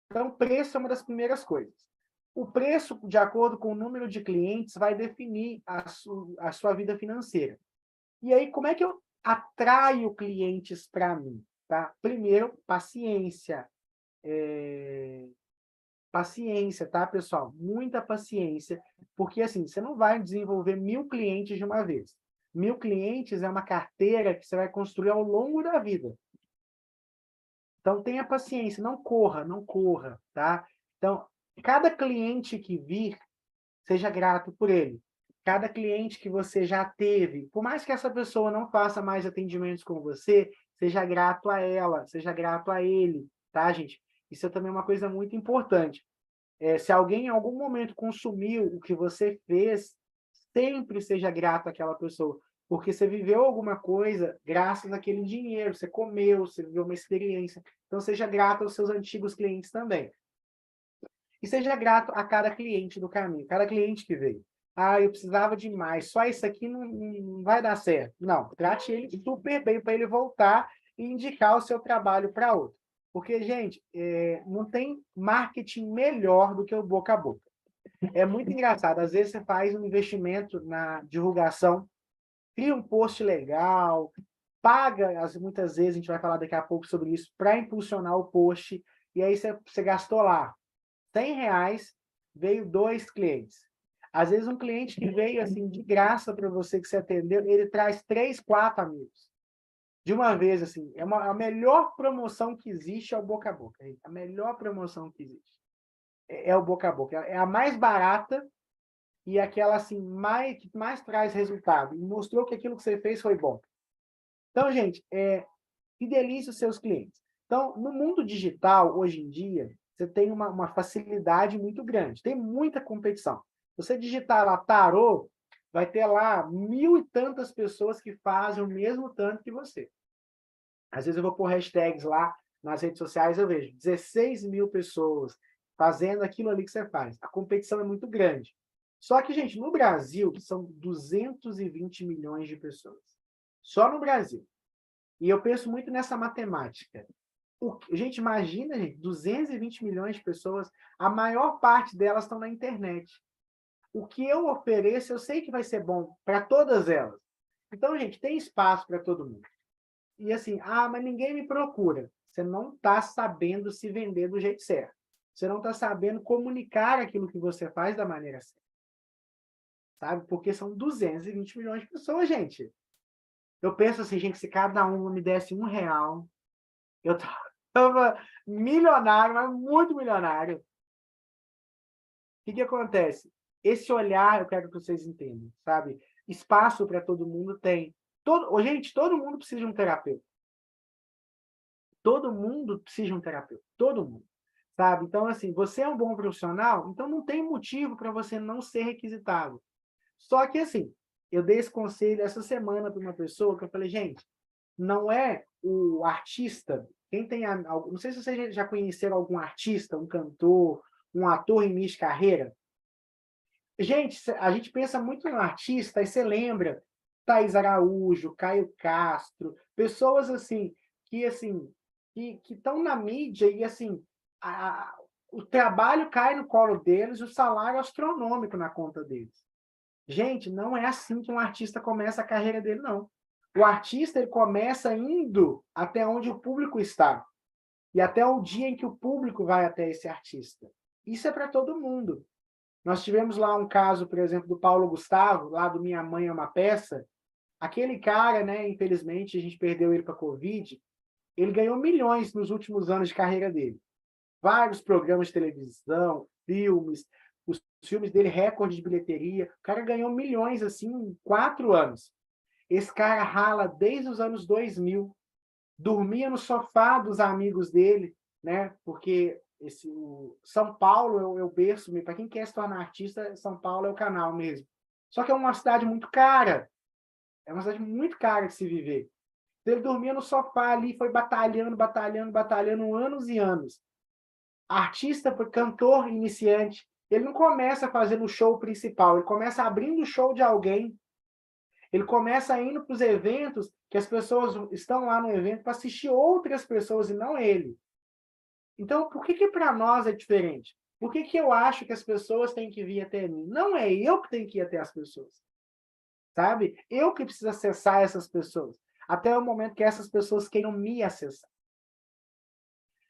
Então, preço é uma das primeiras coisas. O preço, de acordo com o número de clientes, vai definir a sua vida financeira. E aí, como é que eu atraio clientes para mim? Tá? Primeiro, paciência. Paciência, tá, pessoal? Muita paciência, porque assim, você não vai desenvolver 1000 clientes de uma vez. 1000 clientes é uma carteira que você vai construir ao longo da vida. Então, tenha paciência, não corra, tá? Então, cada cliente que vir, seja grato por ele. Cada cliente que você já teve, por mais que essa pessoa não faça mais atendimentos com você, seja grato a ela, seja grato a ele, tá, gente? Isso é também uma coisa muito importante. Se alguém em algum momento consumiu o que você fez, sempre seja grato àquela pessoa, porque você viveu alguma coisa graças àquele dinheiro, você comeu, você viveu uma experiência. Então, seja grato aos seus antigos clientes também. E seja grato a cada cliente do caminho, cada cliente que veio. Ah, eu precisava de mais, só isso aqui não vai dar certo. Não, trate ele super bem para ele voltar e indicar o seu trabalho para outro. Porque, gente, não tem marketing melhor do que o boca a boca. É muito engraçado, às vezes você faz um investimento na divulgação, cria um post legal, paga, muitas vezes, a gente vai falar daqui a pouco sobre isso, para impulsionar o post, e aí você gastou lá R$ 100, veio 2 clientes. Às vezes um cliente que veio assim de graça para você, que você atendeu, ele traz 3, 4 amigos. De uma vez, assim, a melhor promoção que existe é o boca a boca. Gente. A melhor promoção que existe é o boca a boca. É a mais barata e aquela assim, que mais traz resultado. E mostrou que aquilo que você fez foi bom. Então, gente, fidelize os seus clientes. Então, no mundo digital, hoje em dia, você tem uma facilidade muito grande. Tem muita competição. Você digitar lá tarô, vai ter lá 1000 e tantas pessoas que fazem o mesmo tanto que você. Às vezes eu vou pôr hashtags lá nas redes sociais, eu vejo 16 mil pessoas fazendo aquilo ali que você faz. A competição é muito grande. Só que, gente, no Brasil, são 220 milhões de pessoas. Só no Brasil. E eu penso muito nessa matemática. Gente, imagina, gente, 220 milhões de pessoas, a maior parte delas estão na internet. O que eu ofereço, eu sei que vai ser bom para todas elas. Então, gente, tem espaço para todo mundo. E assim, mas ninguém me procura. Você não está sabendo se vender do jeito certo. Você não está sabendo comunicar aquilo que você faz da maneira certa. Sabe? Porque são 220 milhões de pessoas, gente. Eu penso assim, gente, se cada um me desse R$ 1, eu estava milionário, mas muito milionário. O que acontece? Esse olhar, eu quero que vocês entendam, sabe? Espaço para todo mundo tem. Gente, todo mundo precisa de um terapeuta. Todo mundo precisa de um terapeuta. Todo mundo. Sabe? Então, assim, você é um bom profissional, então não tem motivo para você não ser requisitado. Só que, assim, eu dei esse conselho essa semana para uma pessoa que eu falei, gente, não é o artista, quem tem, não sei se vocês já conheceram algum artista, um cantor, um ator em início de carreira. Gente, a gente pensa muito no artista, e você lembra Thaís Araújo, Caio Castro, pessoas assim, que estão na mídia e assim, o trabalho cai no colo deles, o salário é astronômico na conta deles. Gente, não é assim que um artista começa a carreira dele, não. O artista ele começa indo até onde o público está. E até o dia em que o público vai até esse artista. Isso é para todo mundo. Nós tivemos lá um caso, por exemplo, do Paulo Gustavo, lá do Minha Mãe é uma Peça. Aquele cara, né, infelizmente, a gente perdeu ele para a Covid. Ele ganhou milhões nos últimos anos de carreira dele. Vários programas de televisão, filmes, os filmes dele, recorde de bilheteria. O cara ganhou milhões, assim, em 4 anos. Esse cara rala desde os anos 2000. Dormia no sofá dos amigos dele, né? Porque o São Paulo é o berço, para quem quer se tornar artista, São Paulo é o canal mesmo. Só que é uma cidade muito cara. É uma cidade muito cara de se viver. Ele dormia no sofá ali, foi batalhando, batalhando, batalhando anos e anos. Artista, cantor iniciante, ele não começa fazendo o show principal, ele começa abrindo o show de alguém. Ele começa indo para os eventos que as pessoas estão lá no evento para assistir outras pessoas e não ele. Então, por que para nós é diferente? Por que eu acho que as pessoas têm que vir até mim? Não é eu que tenho que ir até as pessoas, sabe? Eu que preciso acessar essas pessoas, até o momento que essas pessoas queiram me acessar.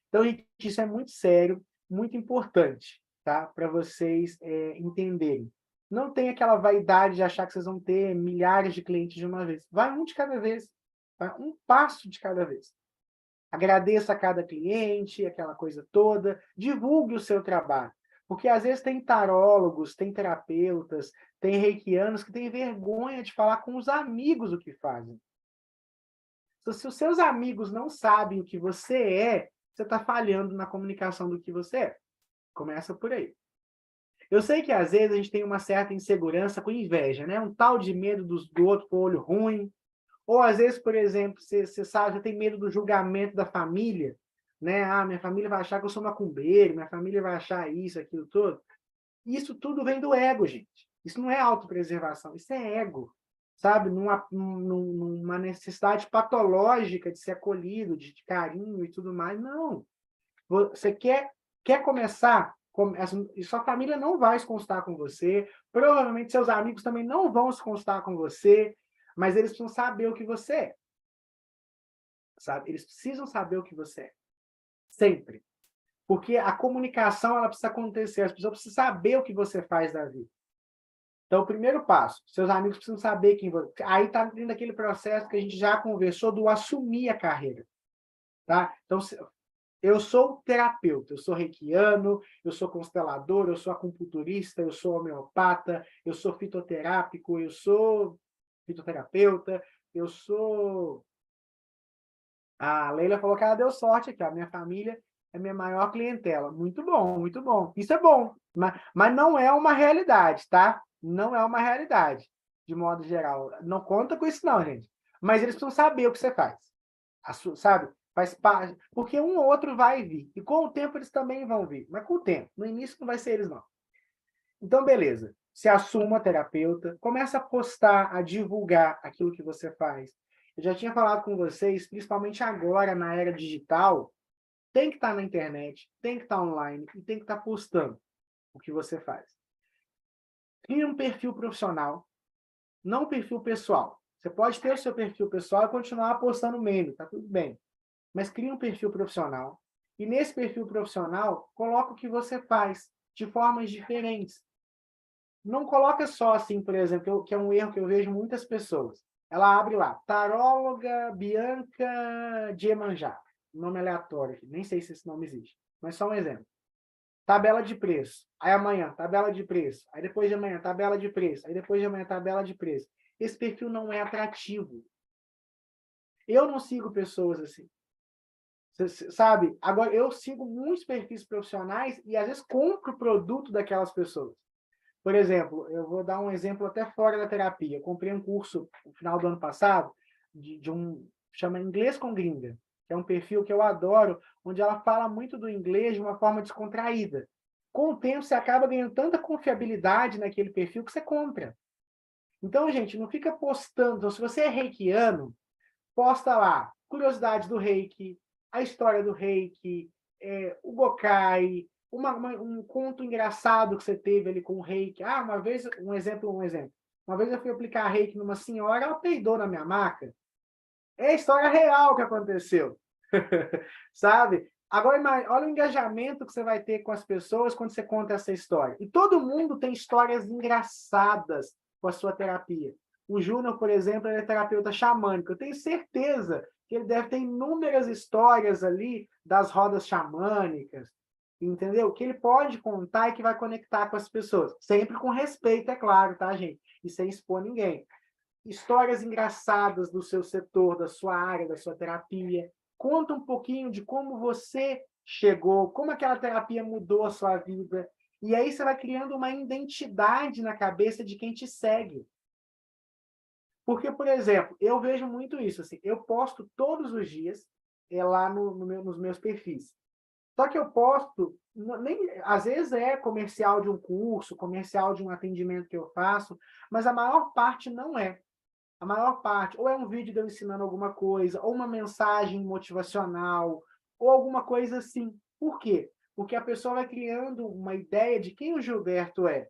Então, gente, isso é muito sério, muito importante, tá? Para vocês entenderem. Não tem aquela vaidade de achar que vocês vão ter milhares de clientes de uma vez. Vai um de cada vez, tá? Um passo de cada vez. Agradeça a cada cliente, aquela coisa toda. Divulgue o seu trabalho. Porque, às vezes, tem tarólogos, tem terapeutas, tem reikianos que têm vergonha de falar com os amigos o que fazem. Se os seus amigos não sabem o que você está falhando na comunicação do que você é. Começa por aí. Eu sei que, às vezes, a gente tem uma certa insegurança com inveja, né? Um tal de medo do outro com o olho ruim. Ou, às vezes, por exemplo, você sabe, você tem medo do julgamento da família, né? Ah, minha família vai achar que eu sou macumbeiro, minha família vai achar isso, aquilo todo. Isso tudo vem do ego, gente. Isso não é autopreservação, isso é ego, sabe? Numa necessidade patológica de ser acolhido, de carinho e tudo mais. Não. Você quer começar, e sua família não vai se constar com você, provavelmente seus amigos também não vão se constar com você, mas eles precisam saber o que você é, sabe? Eles precisam saber o que você é, sempre. Porque a comunicação ela precisa acontecer, as pessoas precisam saber o que você faz da vida. Então, o primeiro passo, seus amigos precisam saber quem você... Aí está dentro daquele processo que a gente já conversou do assumir a carreira. Tá? Então, eu sou terapeuta, eu sou reikiano, eu sou constelador, eu sou acupunturista, eu sou homeopata, eu sou fitoterápico, eu sou fitoterapeuta, eu sou... A Leila falou que ela deu sorte aqui, a minha família é minha maior clientela. Muito bom, muito bom. Isso é bom, mas não é uma realidade, tá? Não é uma realidade, de modo geral. Não conta com isso não, gente. Mas eles precisam saber o que você faz. Sabe? Faz parte. Porque um ou outro vai vir. E com o tempo eles também vão vir. Mas com o tempo. No início não vai ser eles, não. Então, beleza. Se assuma terapeuta, começa a postar, a divulgar aquilo que você faz. Eu já tinha falado com vocês, principalmente agora, na era digital, tem que estar na internet, tem que estar online e tem que estar postando o que você faz. Cria um perfil profissional, não um perfil pessoal. Você pode ter o seu perfil pessoal e continuar postando meme, tá tudo bem. Mas cria um perfil profissional e nesse perfil profissional coloca o que você faz de formas diferentes. Não coloca só assim, por exemplo, que é um erro que eu vejo muitas pessoas. Ela abre lá, taróloga Bianca de Iemanjá. Nome aleatório aqui, nem sei se esse nome existe, mas só um exemplo. Tabela de preço. Aí amanhã, tabela de preço. Aí depois de amanhã, tabela de preço. Aí depois de amanhã, tabela de preço. Esse perfil não é atrativo. Eu não sigo pessoas assim. Sabe? Agora, eu sigo muitos perfis profissionais e às vezes compro o produto daquelas pessoas. Por exemplo, eu vou dar um exemplo até fora da terapia. Eu comprei um curso no final do ano passado chama Inglês com Gringa, que é um perfil que eu adoro, onde ela fala muito do inglês de uma forma descontraída. Com o tempo, você acaba ganhando tanta confiabilidade naquele perfil que você compra. Então, gente, não fica postando. Então, se você é reikiano, posta lá curiosidades do reiki, a história do reiki, o Gokai, um conto engraçado que você teve ali com o reiki. Ah, uma vez, um exemplo. Uma vez eu fui aplicar reiki numa senhora, ela peidou na minha maca. É a história real que aconteceu. Sabe? Agora, olha o engajamento que você vai ter com as pessoas quando você conta essa história. E todo mundo tem histórias engraçadas com a sua terapia. O Júnior, por exemplo, ele é terapeuta xamânico. Eu tenho certeza que ele deve ter inúmeras histórias ali das rodas xamânicas, entendeu? Que ele pode contar e que vai conectar com as pessoas. Sempre com respeito, é claro, tá, gente? E sem expor ninguém. Histórias engraçadas do seu setor, da sua área, da sua terapia. Conta um pouquinho de como você chegou, como aquela terapia mudou a sua vida. E aí você vai criando uma identidade na cabeça de quem te segue. Porque, por exemplo, eu vejo muito isso, assim, eu posto todos os dias lá nos meus perfis. Só que eu posto, nem, às vezes é comercial de um curso, comercial de um atendimento que eu faço, mas a maior parte não é. A maior parte, ou é um vídeo de eu ensinando alguma coisa, ou uma mensagem motivacional, ou alguma coisa assim. Por quê? Porque a pessoa vai criando uma ideia de quem o Gilberto é,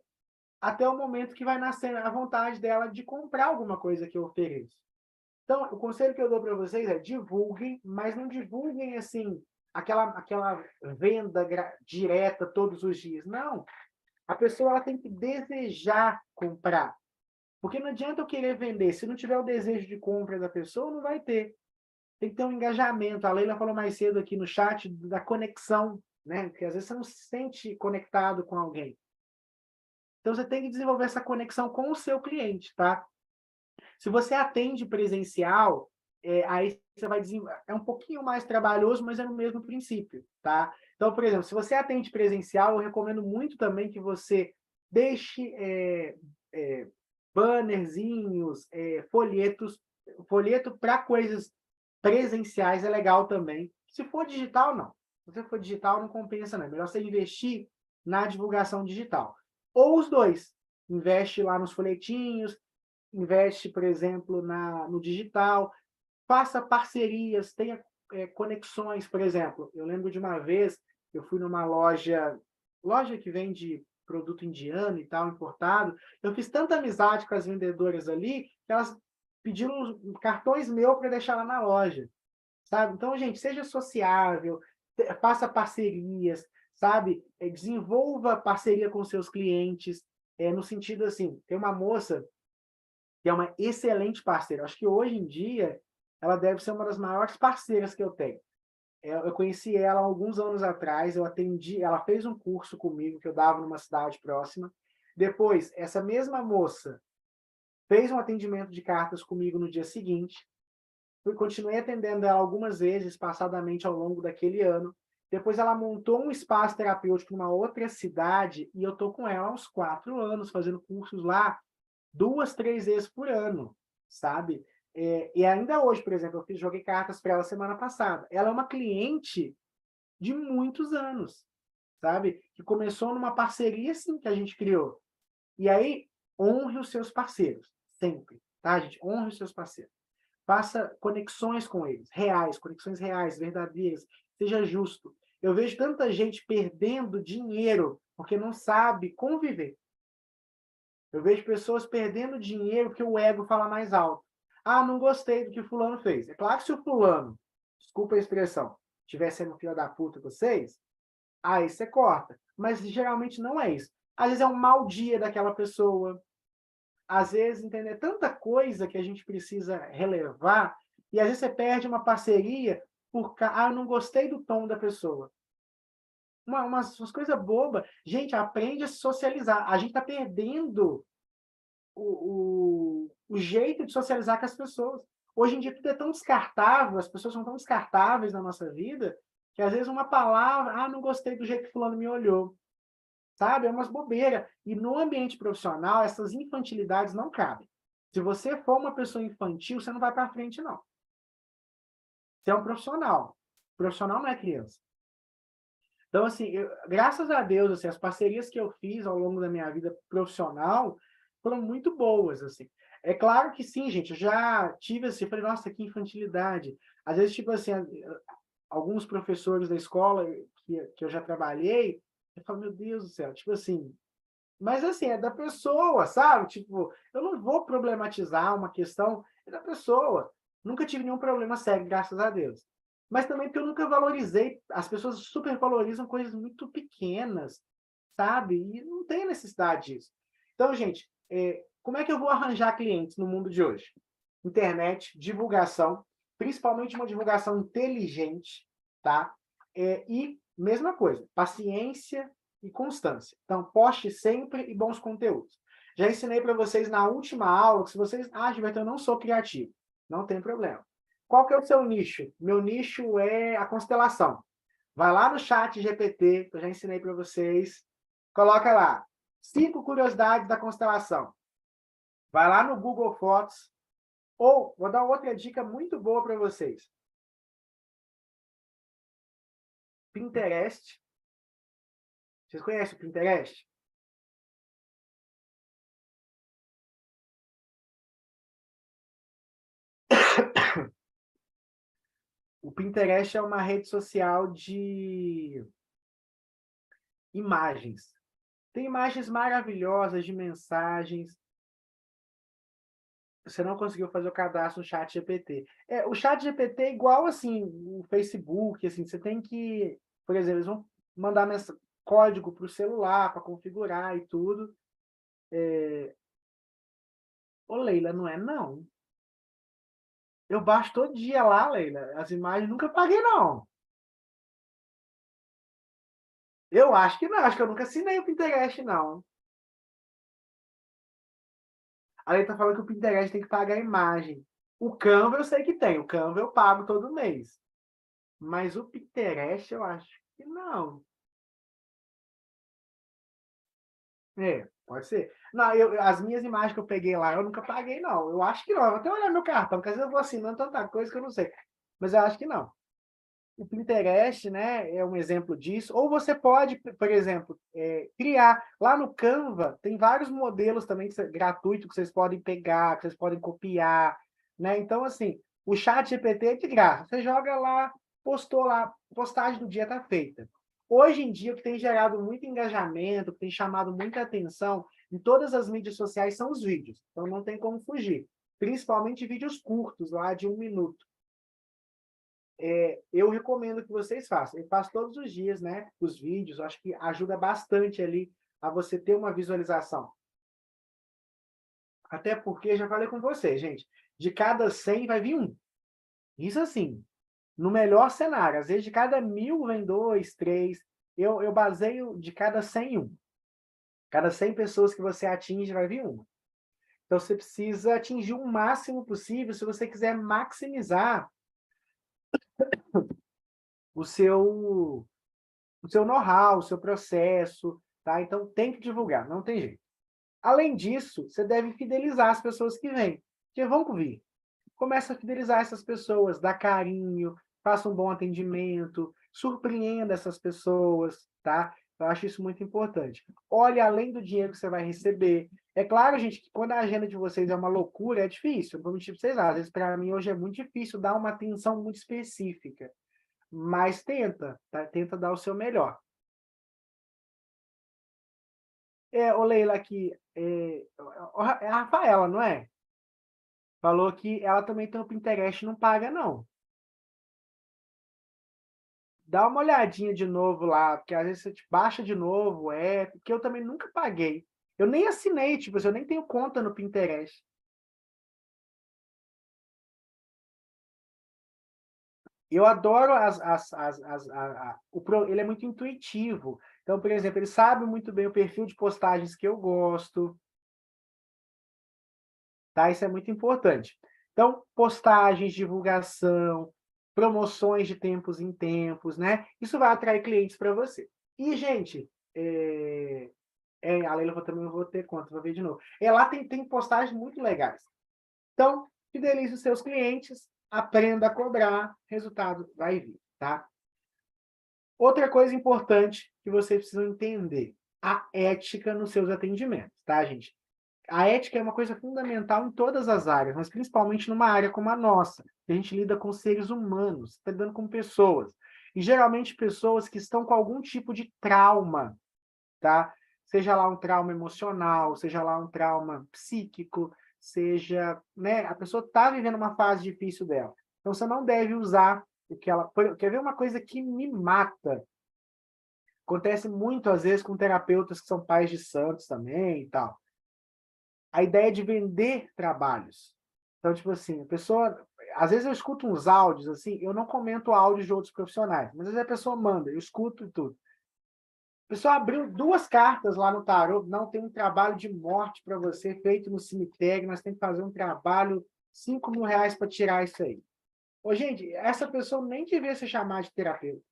até o momento que vai nascer a vontade dela de comprar alguma coisa que eu ofereço. Então, o conselho que eu dou para vocês é divulguem, mas não divulguem assim, aquela venda direta todos os dias. Não. A pessoa ela tem que desejar comprar. Porque não adianta eu querer vender. Se não tiver o desejo de compra da pessoa, não vai ter. Tem que ter um engajamento. A Leila falou mais cedo aqui no chat da conexão, né? Porque às vezes você não se sente conectado com alguém. Então você tem que desenvolver essa conexão com o seu cliente, tá? Se você atende presencial, aí você vai desenvolver. É um pouquinho mais trabalhoso, mas é no mesmo princípio, tá? Então, por exemplo, se você atende presencial, eu recomendo muito também que você deixe bannerzinhos, folheto para coisas presenciais é legal também. Se for digital, não. Se você for digital, não compensa, não. É melhor você investir na divulgação digital. Ou os dois. Investe lá nos folhetinhos, investe, por exemplo, no digital, faça parcerias, tenha conexões, por exemplo. Eu lembro de uma vez, eu fui numa loja que vende produto indiano e tal, importado, eu fiz tanta amizade com as vendedoras ali, que elas pediram cartões meus para deixar lá na loja, sabe? Então, gente, seja sociável, faça parcerias, sabe? Desenvolva parceria com seus clientes, no sentido assim, tem uma moça que é uma excelente parceira. Acho que hoje em dia ela deve ser uma das maiores parceiras que eu tenho. Eu conheci ela há alguns anos atrás, eu atendi, ela fez um curso comigo que eu dava numa cidade próxima. Depois, essa mesma moça fez um atendimento de cartas comigo no dia seguinte. Continuei atendendo ela algumas vezes, passadamente ao longo daquele ano. Depois ela montou um espaço terapêutico numa outra cidade e eu estou com ela há uns 4 anos, fazendo cursos lá 2, 3 vezes por ano, sabe? E ainda hoje, por exemplo, joguei cartas para ela semana passada. Ela é uma cliente de muitos anos, sabe? Que começou numa parceria, assim, que a gente criou. E aí, honre os seus parceiros, sempre, tá, gente? Honre os seus parceiros. Faça conexões com eles, reais, conexões reais, verdadeiras. Seja justo. Eu vejo tanta gente perdendo dinheiro porque não sabe conviver. Eu vejo pessoas perdendo dinheiro porque o ego fala mais alto. Ah, não gostei do que o fulano fez. É claro que se o fulano, desculpa a expressão, estiver sendo filho da puta com vocês, aí você corta. Mas geralmente não é isso. Às vezes é um mau dia daquela pessoa. Às vezes, entender tanta coisa que a gente precisa relevar, e às vezes você perde uma parceria porque eu não gostei do tom da pessoa. Umas coisas bobas. Gente, aprende a se socializar. A gente está perdendo o jeito de socializar com as pessoas. Hoje em dia tudo é tão descartável, as pessoas são tão descartáveis na nossa vida, que às vezes uma palavra, não gostei do jeito que fulano me olhou, sabe? É umas bobeiras. E no ambiente profissional, essas infantilidades não cabem. Se você for uma pessoa infantil, você não vai para frente, não. Você é um profissional. O profissional não é criança. Então, assim, graças a Deus, assim, as parcerias que eu fiz ao longo da minha vida profissional foram muito boas, assim. É claro que sim, gente, eu já tive assim, eu falei, nossa, que infantilidade. Às vezes, tipo assim, alguns professores da escola que eu já trabalhei, eu falo, meu Deus do céu, tipo assim, mas assim, é da pessoa, sabe? Tipo, eu não vou problematizar uma questão, é da pessoa. Nunca tive nenhum problema sério, graças a Deus. Mas também porque eu nunca valorizei, as pessoas supervalorizam coisas muito pequenas, sabe? E não tem necessidade disso. Então, gente, como é que eu vou arranjar clientes no mundo de hoje? Internet, divulgação, principalmente uma divulgação inteligente, tá? E mesma coisa, paciência e constância. Então, poste sempre e bons conteúdos. Já ensinei para vocês na última aula que se vocês Gilberto, eu não sou criativo. Não tem problema. Qual que é o seu nicho? Meu nicho é a constelação. Vai lá no chat GPT, que eu já ensinei para vocês. Coloca lá, 5 curiosidades da constelação. Vai lá no Google Fotos, Ou, vou dar outra dica muito boa para vocês. Pinterest. Vocês conhecem o Pinterest? O Pinterest é uma rede social de imagens. Tem imagens maravilhosas de mensagens. Você não conseguiu fazer o cadastro no ChatGPT. O ChatGPT é igual assim, o Facebook, assim, você tem que, por exemplo, eles vão mandar código para o celular para configurar e tudo. Ô, Leila, não é não. Eu baixo todo dia lá, Leila. As imagens nunca paguei, não. Eu acho que não, acho que eu nunca assinei o Pinterest, não. A Leila tá falando que o Pinterest tem que pagar a imagem. O Canva eu sei que tem, o Canva eu pago todo mês. Mas o Pinterest eu acho que não. Pode ser. Não, as minhas imagens que eu peguei lá, eu nunca paguei, não. Eu acho que não. Eu vou até olhar meu cartão, porque às vezes eu vou assinando tanta coisa que eu não sei. Mas eu acho que não. O Pinterest, né, é um exemplo disso. Ou você pode, por exemplo, criar. Lá no Canva, tem vários modelos também gratuitos que vocês podem pegar, que vocês podem copiar. Né? Então, assim, o chat GPT é de graça. Você joga lá, postou lá, postagem do dia está feita. Hoje em dia, o que tem gerado muito engajamento, o que tem chamado muita atenção em todas as mídias sociais são os vídeos. Então, não tem como fugir. Principalmente vídeos curtos, lá de 1 minuto. Eu recomendo que vocês façam. Eu faço todos os dias, né? Os vídeos, acho que ajuda bastante ali a você ter uma visualização. Até porque, já falei com vocês, gente, de cada 100 vai vir um. Isso assim, no melhor cenário. Às vezes, de cada 1000 vem 2, 3. Eu baseio de cada 100 um. Cada 100 pessoas que você atinge, vai vir uma. Então, você precisa atingir o máximo possível se você quiser maximizar o seu know-how, o seu processo, tá? Então, tem que divulgar, não tem jeito. Além disso, você deve fidelizar as pessoas que vêm, que vão vir. Começa a fidelizar essas pessoas, dá carinho, faça um bom atendimento, surpreenda essas pessoas, tá? Eu acho isso muito importante. Olhe além do dinheiro que você vai receber. É claro, gente, que quando a agenda de vocês é uma loucura, é difícil. Eu vou mentir para vocês, às vezes para mim hoje é muito difícil dar uma atenção muito específica. Mas tenta, tá? Tenta dar o seu melhor. Ô Leila, aqui, é a Rafaela, não é? Falou que ela também tem o Pinterest e não paga, não. Dá uma olhadinha de novo lá, porque às vezes você baixa de novo, porque eu também nunca paguei. Eu nem assinei, tipo, eu nem tenho conta no Pinterest. Eu adoro ele é muito intuitivo. Então, por exemplo, ele sabe muito bem o perfil de postagens que eu gosto, tá? Isso é muito importante. Então, postagens, divulgação, promoções de tempos em tempos, né? Isso vai atrair clientes para você. E, gente, a Leila também não vou ter conta, vou ver de novo. Lá tem postagens muito legais. Então, fidelize os seus clientes, aprenda a cobrar, resultado vai vir, tá? Outra coisa importante que vocês precisam entender, a ética nos seus atendimentos, tá, gente? A ética é uma coisa fundamental em todas as áreas, mas principalmente numa área como a nossa, que a gente lida com seres humanos, está lidando com pessoas. E geralmente pessoas que estão com algum tipo de trauma, tá? Seja lá um trauma emocional, seja lá um trauma psíquico, seja, né, a pessoa está vivendo uma fase difícil dela. Então você não deve usar o que ela. Quer ver uma coisa que me mata? Acontece muito às vezes com terapeutas que são pais de santos também e tal. A ideia de vender trabalhos. Então, tipo assim, a pessoa. Às vezes eu escuto uns áudios assim, eu não comento áudios de outros profissionais, mas às vezes a pessoa manda, eu escuto e tudo. A pessoa abriu 2 cartas lá no tarô, não tem um trabalho de morte para você feito no cemitério, nós temos que fazer um trabalho, 5 mil reais para tirar isso aí. Ô, gente, essa pessoa nem devia se chamar de terapeuta.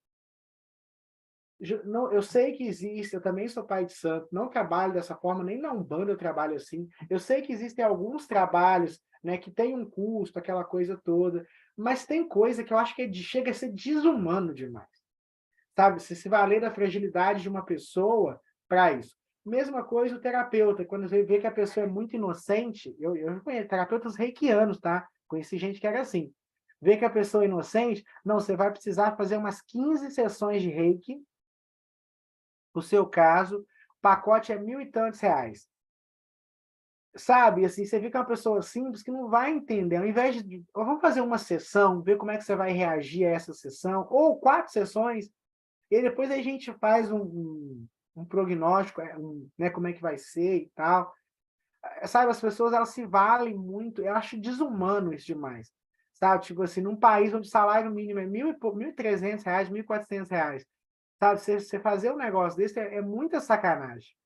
Não, eu sei que existe, eu também sou pai de santo, não trabalho dessa forma, nem na Umbanda eu trabalho assim. Eu sei que existem alguns trabalhos, né, que tem um custo, aquela coisa toda, mas tem coisa que eu acho que chega a ser desumano demais, sabe? Se valer da fragilidade de uma pessoa para isso. Mesma coisa o terapeuta, quando você vê que a pessoa é muito inocente, eu conheço terapeutas reikianos, tá? Conheci gente que era assim. Vê que a pessoa é inocente, não, você vai precisar fazer umas 15 sessões de reiki, o seu caso, o pacote é 1.000 e tantos reais. Sabe, assim, você fica uma pessoa simples que não vai entender. Ao invés de, vamos fazer uma sessão, ver como é que você vai reagir a essa sessão, ou 4 sessões, e depois a gente faz um prognóstico, né, como é que vai ser e tal. Sabe, as pessoas elas se valem muito, eu acho desumano isso demais. Sabe, tipo assim, num país onde o salário mínimo é 1.300 reais, 1.400 reais. Sabe, você fazer um negócio desse é muita sacanagem.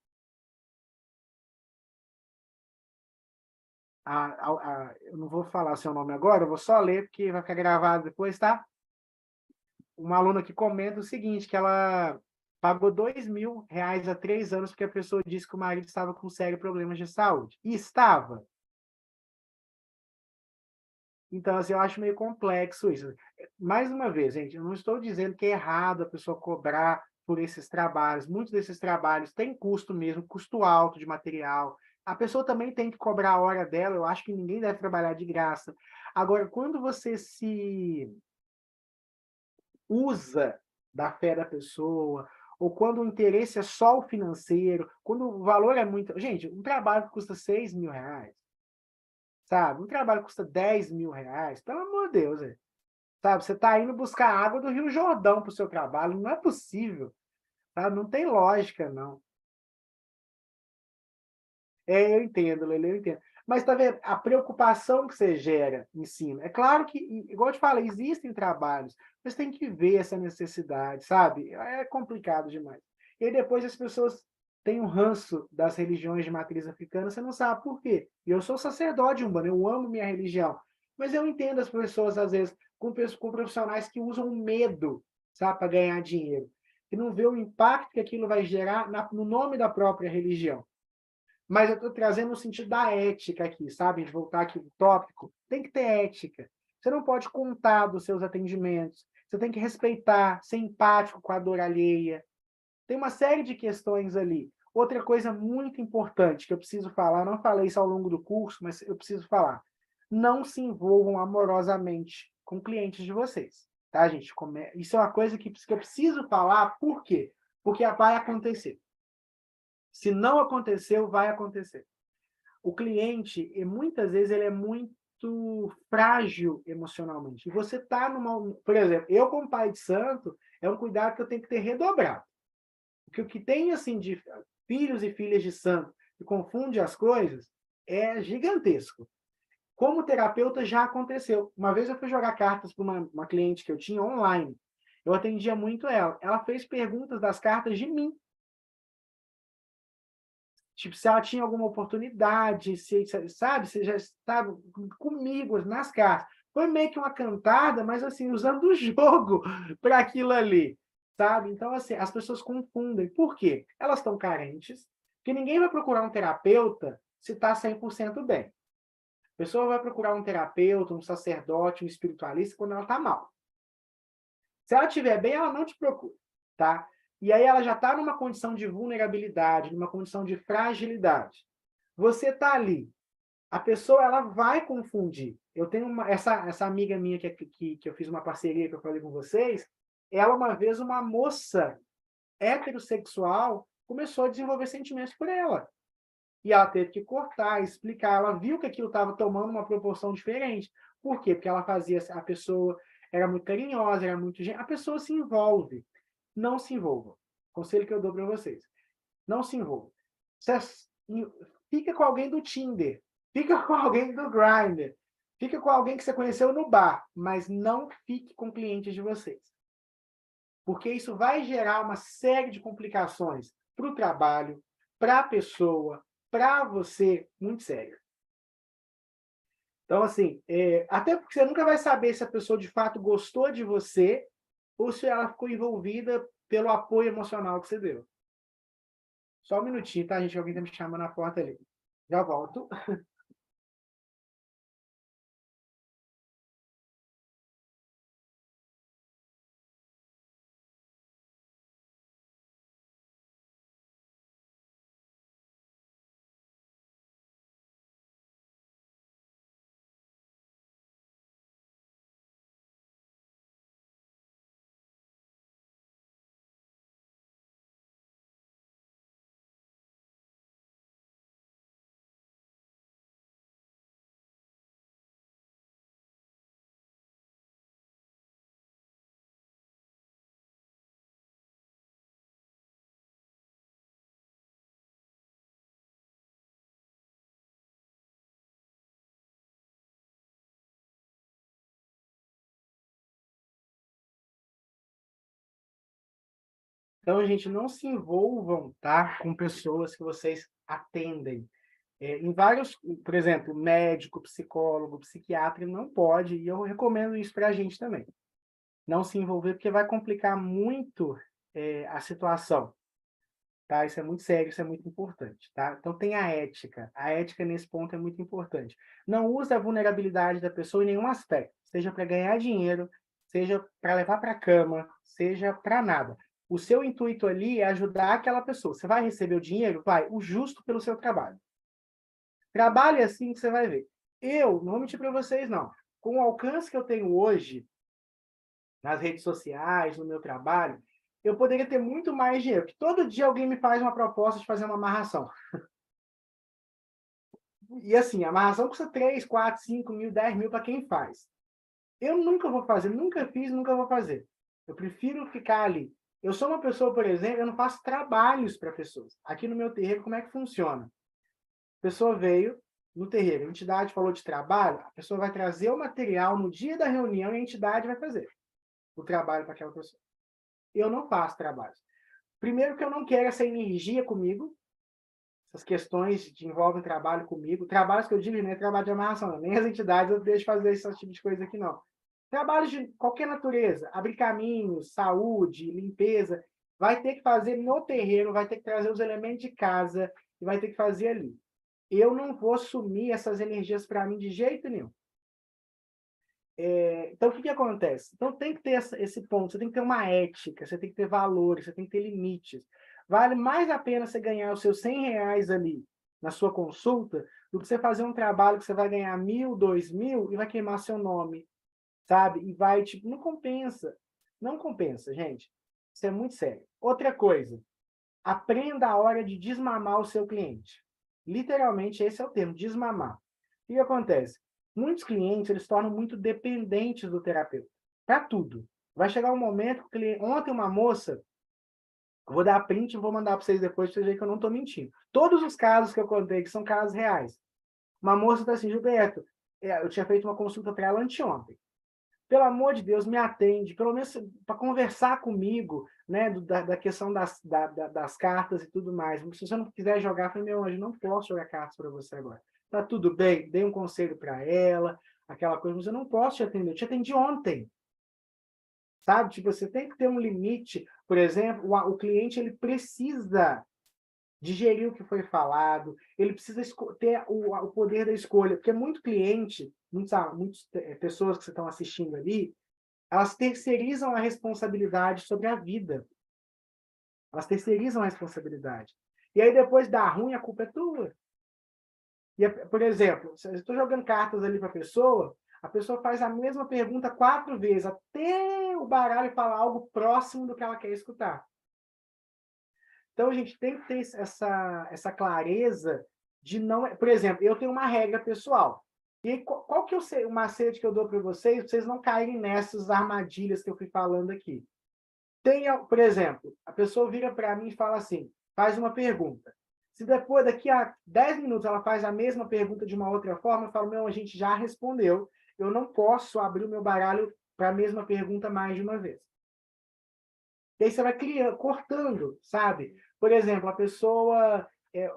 Eu não vou falar seu nome agora, eu vou só ler, porque vai ficar gravado depois, tá? Uma aluna que comenta o seguinte, que ela pagou R$ 2.000 há 3 anos porque a pessoa disse que o marido estava com sérios problemas de saúde. E estava. Então, assim, eu acho meio complexo isso. Mais uma vez, gente, eu não estou dizendo que é errado a pessoa cobrar por esses trabalhos. Muitos desses trabalhos têm custo mesmo, custo alto de material. A pessoa também tem que cobrar a hora dela. Eu acho que ninguém deve trabalhar de graça. Agora, quando você se usa da fé da pessoa, ou quando o interesse é só o financeiro, quando o valor é muito. Gente, um trabalho que custa R$ 6.000, sabe? Um trabalho que custa R$ 10.000, pelo amor de Deus, sabe? Você está indo buscar água do Rio Jordão para o seu trabalho, não é possível, sabe? Não tem lógica, não. Eu entendo, Lele, eu entendo. Mas tá vendo a preocupação que você gera em cima? É claro que, igual eu te falei, existem trabalhos, mas tem que ver essa necessidade, sabe? É complicado demais. E aí depois as pessoas têm um ranço das religiões de matriz africana, você não sabe por quê. E eu sou sacerdote umbanda, eu amo minha religião, mas eu entendo as pessoas, às vezes, com profissionais que usam medo, sabe, para ganhar dinheiro, e não vê o impacto que aquilo vai gerar no nome da própria religião. Mas eu estou trazendo no sentido da ética aqui, sabe? De voltar aqui no tópico. Tem que ter ética. Você não pode contar dos seus atendimentos. Você tem que respeitar, ser empático com a dor alheia. Tem uma série de questões ali. Outra coisa muito importante que eu preciso falar, não falei isso ao longo do curso, mas eu preciso falar. Não se envolvam amorosamente com clientes de vocês. Tá, gente? Isso é uma coisa que eu preciso falar, por quê? Porque vai acontecer. Se não aconteceu, vai acontecer. O cliente, muitas vezes, ele é muito frágil emocionalmente. E você está numa. Por exemplo, eu, como pai de santo, é um cuidado que eu tenho que ter redobrado. Porque o que tem assim de filhos e filhas de santo que confunde as coisas é gigantesco. Como terapeuta, já aconteceu. Uma vez eu fui jogar cartas para uma cliente que eu tinha online. Eu atendia muito ela. Ela fez perguntas das cartas de mim. Tipo, se ela tinha alguma oportunidade, sabe? Se já estava comigo nas cartas. Foi meio que uma cantada, mas assim, usando o jogo para aquilo ali, sabe? Então, assim, as pessoas confundem. Por quê? Elas estão carentes, porque ninguém vai procurar um terapeuta se está 100% bem. A pessoa vai procurar um terapeuta, um sacerdote, um espiritualista quando ela está mal. Se ela estiver bem, ela não te procura, tá? E aí ela já está numa condição de vulnerabilidade, numa condição de fragilidade. Você está ali, a pessoa ela vai confundir. Eu tenho essa amiga minha que eu fiz uma parceria, que eu falei com vocês, ela uma vez, uma moça heterossexual, começou a desenvolver sentimentos por ela. E ela teve que cortar, explicar. Ela viu que aquilo estava tomando uma proporção diferente. Por quê? Porque ela fazia, a pessoa era muito carinhosa, era muito. A pessoa se envolve. Não se envolva. Conselho que eu dou para vocês. Não se envolva. Você fica com alguém do Tinder. Fica com alguém do Grindr. Fica com alguém que você conheceu no bar. Mas não fique com clientes de vocês. Porque isso vai gerar uma série de complicações para o trabalho, para a pessoa, para você, muito sério. Então, assim, até porque você nunca vai saber se a pessoa de fato gostou de você ou se ela ficou envolvida pelo apoio emocional que você deu. Só um minutinho, tá, gente? Alguém tá me chamando na porta ali. Já volto. Então, gente, não se envolvam, tá, com pessoas que vocês atendem. Em vários, por exemplo, médico, psicólogo, psiquiatra, não pode, e eu recomendo isso para a gente também. Não se envolver, porque vai complicar muito a situação. Tá? Isso é muito sério, isso é muito importante. Tá? Então, tem a ética. A ética, nesse ponto, é muito importante. Não use a vulnerabilidade da pessoa em nenhum aspecto, seja para ganhar dinheiro, seja para levar para a cama, seja para nada. O seu intuito ali é ajudar aquela pessoa. Você vai receber o dinheiro? Vai, o justo pelo seu trabalho. Trabalhe assim que você vai ver. Eu, não vou mentir para vocês, não. Com o alcance que eu tenho hoje, nas redes sociais, no meu trabalho, eu poderia ter muito mais dinheiro, porque todo dia alguém me faz uma proposta de fazer uma amarração. E assim, a amarração custa 3, 4, 5 mil, 10 mil para quem faz. Eu nunca vou fazer, nunca fiz, nunca vou fazer. Eu prefiro ficar ali. Eu sou uma pessoa, por exemplo, eu não faço trabalhos para pessoas. Aqui no meu terreiro, como é que funciona? A pessoa veio no terreiro, a entidade falou de trabalho, a pessoa vai trazer o material no dia da reunião e a entidade vai fazer o trabalho para aquela pessoa. Eu não faço trabalhos. Primeiro que eu não quero essa energia comigo, essas questões que envolvem trabalho comigo. Trabalhos que eu digo, não é trabalho de amarração, nem as entidades eu deixo fazer esse tipo de coisa aqui, não. Trabalhos de qualquer natureza, abrir caminhos, saúde, limpeza, vai ter que fazer no terreiro, vai ter que trazer os elementos de casa e vai ter que fazer ali. Eu não vou assumir essas energias para mim de jeito nenhum. Então, o que acontece? Então, tem que ter esse ponto, você tem que ter uma ética, você tem que ter valores, você tem que ter limites. Vale mais a pena você ganhar os seus R$ 100 ali na sua consulta do que você fazer um trabalho que você vai ganhar 1.000, 2.000 e vai queimar seu nome, sabe? E vai, tipo, não compensa. Não compensa, gente. Isso é muito sério. Outra coisa, aprenda a hora de desmamar o seu cliente. Literalmente, esse é o termo, desmamar. O que acontece? Muitos clientes eles se tornam muito dependentes do terapeuta, para tudo. Vai chegar um momento que ontem uma moça, eu vou dar print e vou mandar para vocês depois, para vocês verem que eu não estou mentindo. Todos os casos que eu contei, que são casos reais. Uma moça está assim, Gilberto, eu tinha feito uma consulta para ela anteontem. Pelo amor de Deus, me atende, pelo menos para conversar comigo, né, da questão das cartas e tudo mais. Se você não quiser jogar, eu falei, meu anjo, não posso jogar cartas para você agora. Tá tudo bem, dei um conselho para ela, aquela coisa, mas eu não posso te atender, eu te atendi ontem. Sabe? Tipo, você tem que ter um limite. Por exemplo, o cliente ele precisa digerir o que foi falado, ele precisa ter o poder da escolha, porque muito cliente, muitas pessoas que estão assistindo ali, elas terceirizam a responsabilidade sobre a vida. Elas terceirizam a responsabilidade. E aí depois dá ruim, a culpa é tua. E, por exemplo, se eu estou jogando cartas ali para a pessoa faz a mesma pergunta 4 vezes, até o baralho falar algo próximo do que ela quer escutar. Então, a gente tem que ter essa clareza de não... Por exemplo, eu tenho uma regra pessoal. E aí, qual que é o macete que eu dou para vocês não caírem nessas armadilhas que eu fui falando aqui? Por exemplo, a pessoa vira para mim e fala assim, faz uma pergunta. Se depois, daqui a 10 minutos, ela faz a mesma pergunta de uma outra forma, eu falo, meu, a gente já respondeu, eu não posso abrir o meu baralho para a mesma pergunta mais de uma vez. E aí você vai criando, cortando, sabe? Por exemplo, a pessoa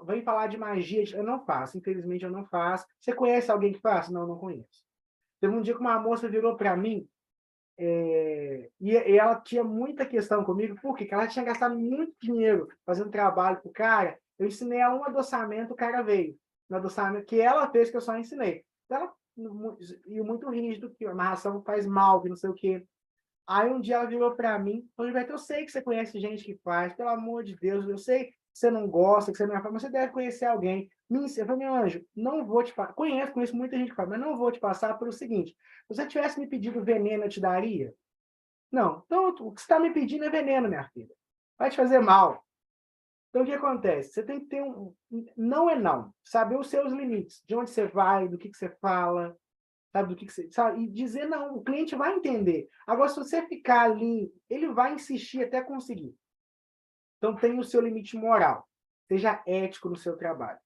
vem falar de magia, eu não faço, infelizmente eu não faço. Você conhece alguém que faz? Não, não conheço. Teve um dia que uma moça virou para mim, E ela tinha muita questão comigo, porque ela tinha gastado muito dinheiro fazendo trabalho pro cara. Eu ensinei a um adoçamento, o cara veio. No adoçamento que ela fez, que eu só ensinei. Então, ela, e muito rígido, que a amarração faz mal, que não sei o quê. Aí um dia ela virou para mim, falou, Gilberto, eu sei que você conhece gente que faz, pelo amor de Deus, eu sei que você não gosta, que você não faz, mas você deve conhecer alguém. Eu falei, meu anjo, não vou te passar. Conheço muita gente que faz, mas não vou te passar pelo seguinte: se você tivesse me pedido veneno, eu te daria? Não. Então, o que você está me pedindo é veneno, minha filha. Vai te fazer mal. Então, o que acontece? Você tem que ter não é não. Saber os seus limites. De onde você vai, do que você fala, sabe? Do que você... Sabe? E dizer não. O cliente vai entender. Agora, se você ficar ali, ele vai insistir até conseguir. Então, tem o seu limite moral. Seja ético no seu trabalho.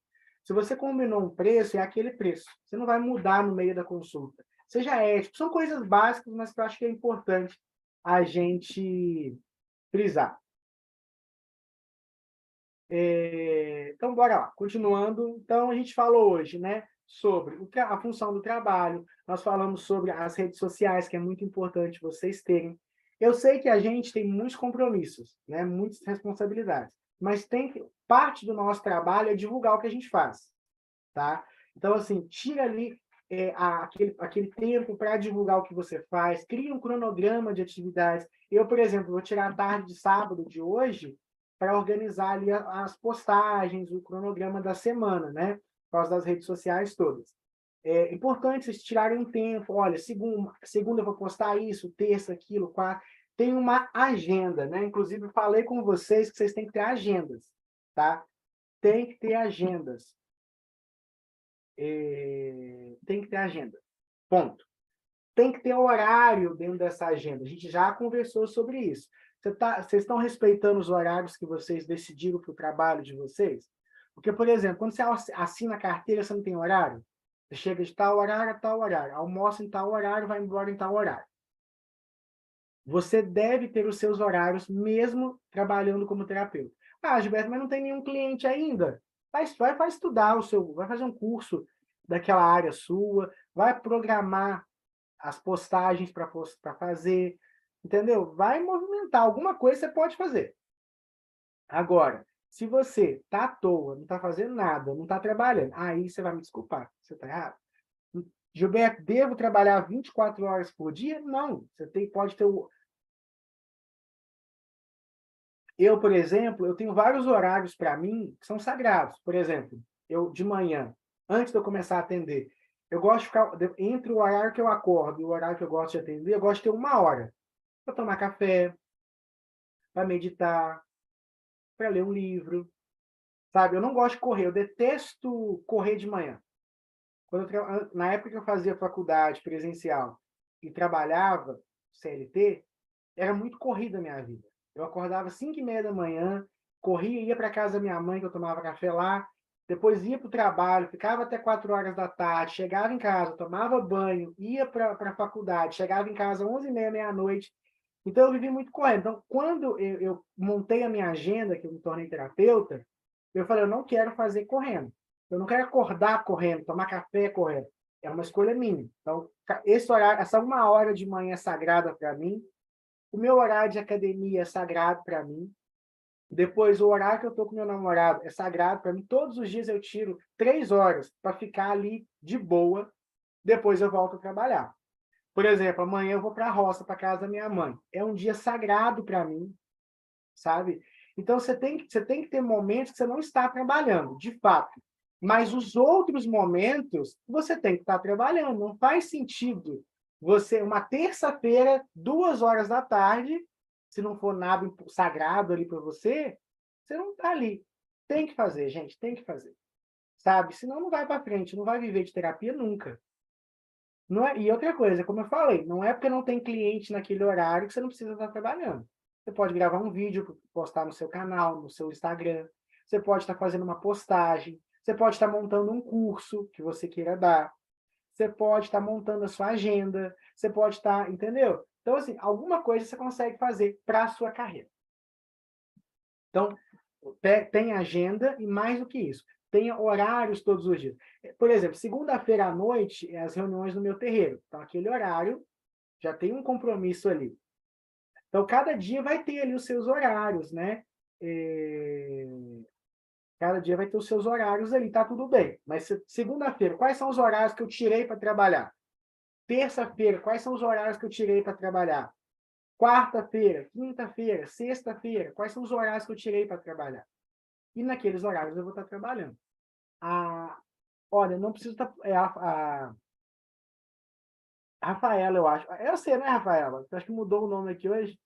Se você combinou um preço, é aquele preço. Você não vai mudar no meio da consulta. Seja ético. São coisas básicas, mas que eu acho que é importante a gente frisar. Então, bora lá. Continuando. Então, a gente falou hoje, né, sobre a função do trabalho. Nós falamos sobre as redes sociais, que é muito importante vocês terem. Eu sei que a gente tem muitos compromissos, né, muitas responsabilidades, mas parte do nosso trabalho é divulgar o que a gente faz, tá? Então, assim, tira ali aquele tempo para divulgar o que você faz, cria um cronograma de atividades. Eu, por exemplo, vou tirar a tarde de sábado de hoje para organizar ali as postagens, o cronograma da semana, né? Por causa das redes sociais todas. É importante vocês tirarem um tempo. Olha, segunda eu vou postar isso, terça aquilo, quarta. Tem uma agenda, né? Inclusive, falei com vocês que vocês têm que ter agendas, tá? Tem que ter agendas. Tem que ter agenda. Ponto. Tem que ter horário dentro dessa agenda. A gente já conversou sobre isso. Vocês estão respeitando os horários que vocês decidiram para o trabalho de vocês? Porque, por exemplo, quando você assina a carteira, você não tem horário? Você chega de tal horário a tal horário, almoça em tal horário, vai embora em tal horário. Você deve ter os seus horários, mesmo trabalhando como terapeuta. Ah, Gilberto, mas não tem nenhum cliente ainda. Vai estudar vai fazer um curso daquela área sua, vai programar as postagens para fazer, entendeu? Vai movimentar, alguma coisa você pode fazer. Agora, se você tá à toa, não está fazendo nada, não está trabalhando, aí você vai me desculpar, você está errado. Gilberto, devo trabalhar 24 horas por dia? Não, pode ter Eu, por exemplo, eu tenho vários horários para mim que são sagrados. Por exemplo, eu de manhã, antes de eu começar a atender, eu gosto de ficar entre o horário que eu acordo e o horário que eu gosto de atender, eu gosto de ter 1 hora para tomar café, para meditar, para ler um livro, sabe? Eu não gosto de correr, eu detesto correr de manhã. Na época que eu fazia faculdade presencial e trabalhava CLT, era muito corrida a minha vida. Eu acordava às 5h30 da manhã, corria, ia para casa da minha mãe, que eu tomava café lá, depois ia para o trabalho, ficava até 4 horas da tarde, chegava em casa, tomava banho, ia para a faculdade, chegava em casa 11h30, meia-noite. Então, eu vivi muito correndo. Então, quando eu montei a minha agenda, que eu me tornei terapeuta, eu falei, eu não quero fazer correndo. Eu não quero acordar correndo, tomar café correndo. É uma escolha minha. Então, esse horário, essa 1 hora de manhã é sagrada para mim. O meu horário de academia é sagrado para mim. Depois, o horário que eu estou com meu namorado é sagrado para mim. Todos os dias eu tiro 3 horas para ficar ali de boa. Depois eu volto a trabalhar. Por exemplo, amanhã eu vou para a roça, para casa da minha mãe. É um dia sagrado para mim, sabe? Então, você tem que ter momentos que você não está trabalhando, de fato. Mas os outros momentos, você tem que estar trabalhando. Não faz sentido você, uma terça-feira, 2 horas da tarde, se não for nada sagrado ali para você, você não está ali. Tem que fazer, gente, tem que fazer. Sabe? Senão não vai para frente, não vai viver de terapia nunca. Não é, e outra coisa, como eu falei, não é porque não tem cliente naquele horário que você não precisa estar trabalhando. Você pode gravar um vídeo, postar no seu canal, no seu Instagram. Você pode estar fazendo uma postagem. Você pode estar montando um curso que você queira dar. Você pode estar montando a sua agenda. Você pode estar, entendeu? Então, assim, alguma coisa você consegue fazer para a sua carreira. Então, tem agenda e mais do que isso, tenha horários todos os dias. Por exemplo, segunda-feira à noite é as reuniões no meu terreiro. Então, aquele horário já tem um compromisso ali. Então, cada dia vai ter ali os seus horários, né? Cada dia vai ter os seus horários ali, tá tudo bem. Mas segunda-feira, quais são os horários que eu tirei para trabalhar? Terça-feira, quais são os horários que eu tirei para trabalhar? Quarta-feira, quinta-feira, sexta-feira, quais são os horários que eu tirei para trabalhar? E naqueles horários eu vou estar trabalhando. Olha, não preciso estar. A Rafaela, eu acho. É você, né, Rafaela? Acho que mudou o nome aqui hoje.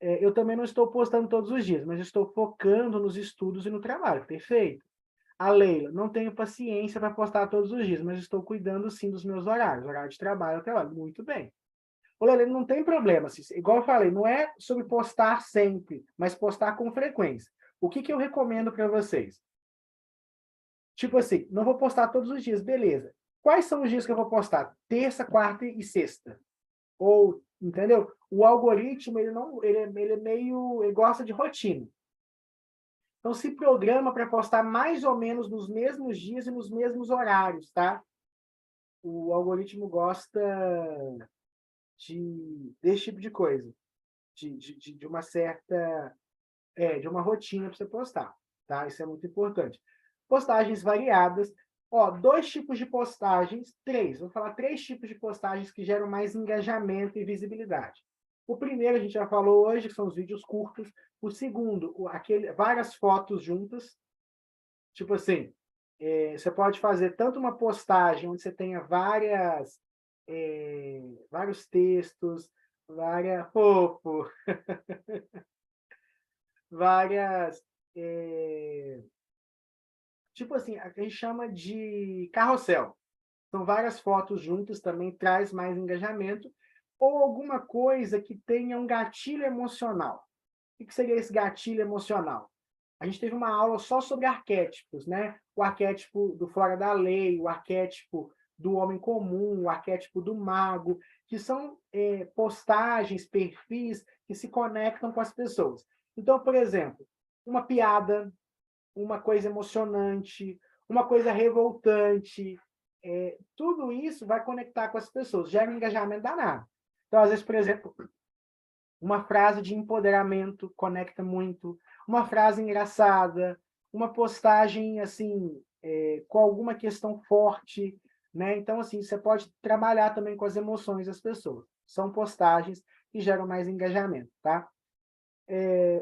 Eu também não estou postando todos os dias, mas estou focando nos estudos e no trabalho. Perfeito. A Leila, não tenho paciência para postar todos os dias, mas estou cuidando sim dos meus horários. Horário de trabalho, eu trabalho. Muito bem. Ô, Leila, não tem problema. Igual eu falei, não é sobre postar sempre, mas postar com frequência. O que eu recomendo para vocês? Tipo assim, não vou postar todos os dias, beleza. Quais são os dias que eu vou postar? Terça, quarta e sexta. Ou, entendeu? O algoritmo, ele é meio, ele gosta de rotina. Então, se programa para postar mais ou menos nos mesmos dias e nos mesmos horários, tá? O algoritmo gosta desse tipo de coisa, de uma certa, de uma rotina para você postar, tá? Isso é muito importante. Postagens variadas. Ó, 2 tipos de postagens, 3. Vou falar 3 tipos de postagens que geram mais engajamento e visibilidade. O primeiro a gente já falou hoje, que são os vídeos curtos. O segundo, várias fotos juntas. Tipo assim, você pode fazer tanto uma postagem onde você tenha vários textos, fofo, várias, tipo assim, a gente chama de carrossel. São várias fotos juntas, também traz mais engajamento, ou alguma coisa que tenha um gatilho emocional. O que seria esse gatilho emocional? A gente teve uma aula só sobre arquétipos, né? O arquétipo do fora da lei, o arquétipo do homem comum, o arquétipo do mago, que são postagens, perfis que se conectam com as pessoas. Então, por exemplo, uma piada, uma coisa emocionante, uma coisa revoltante, tudo isso vai conectar com as pessoas, gera um engajamento danado. Então, às vezes, por exemplo, uma frase de empoderamento conecta muito, uma frase engraçada, uma postagem assim, com alguma questão forte, né? Então, assim, você pode trabalhar também com as emoções das pessoas. São postagens que geram mais engajamento, tá?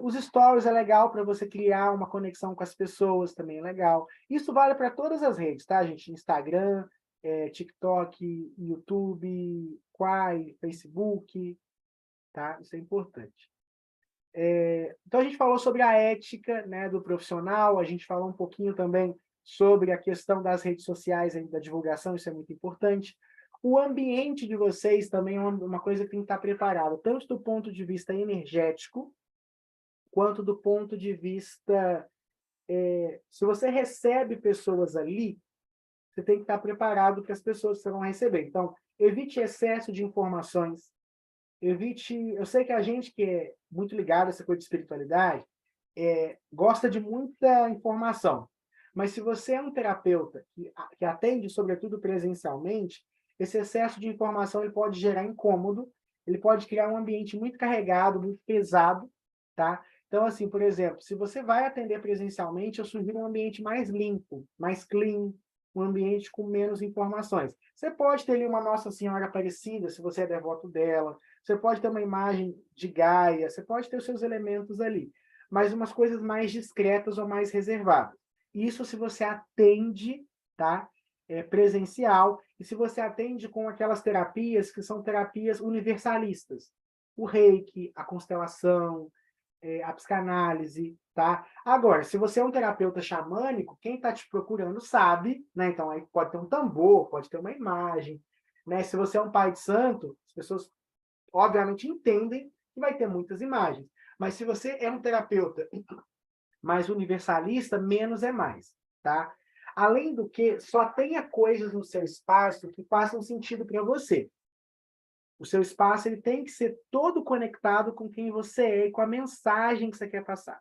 Os stories é legal para você criar uma conexão com as pessoas, também é legal. Isso vale para todas as redes, tá, gente? Instagram, TikTok, YouTube, Quai, Facebook, tá? Isso é importante. Então, a gente falou sobre a ética, né, do profissional, a gente falou um pouquinho também sobre a questão das redes sociais, da divulgação, isso é muito importante. O ambiente de vocês também é uma coisa que tem que estar preparado, tanto do ponto de vista energético, quanto do ponto de vista... se você recebe pessoas ali, você tem que estar preparado para as pessoas que você vai receber. Então, evite excesso de informações, eu sei que a gente que é muito ligado a essa coisa de espiritualidade, gosta de muita informação, mas se você é um terapeuta que atende, sobretudo presencialmente, esse excesso de informação ele pode gerar incômodo, ele pode criar um ambiente muito carregado, muito pesado, tá? Então, assim, por exemplo, se você vai atender presencialmente, eu sugiro um ambiente mais limpo, mais clean, um ambiente com menos informações. Você pode ter ali uma Nossa Senhora Aparecida, se você é devoto dela, você pode ter uma imagem de Gaia, você pode ter os seus elementos ali, mas umas coisas mais discretas ou mais reservadas. Isso se você atende, tá? Presencial, e se você atende com aquelas terapias que são terapias universalistas. O reiki, a constelação, a psicanálise, tá? Agora, se você é um terapeuta xamânico, quem está te procurando sabe, né? Então, aí pode ter um tambor, pode ter uma imagem, né? Se você é um pai de santo, as pessoas obviamente entendem que vai ter muitas imagens. Mas se você é um terapeuta mais universalista, menos é mais, tá? Além do que, só tenha coisas no seu espaço que façam sentido para você. O seu espaço ele tem que ser todo conectado com quem você é e com a mensagem que você quer passar.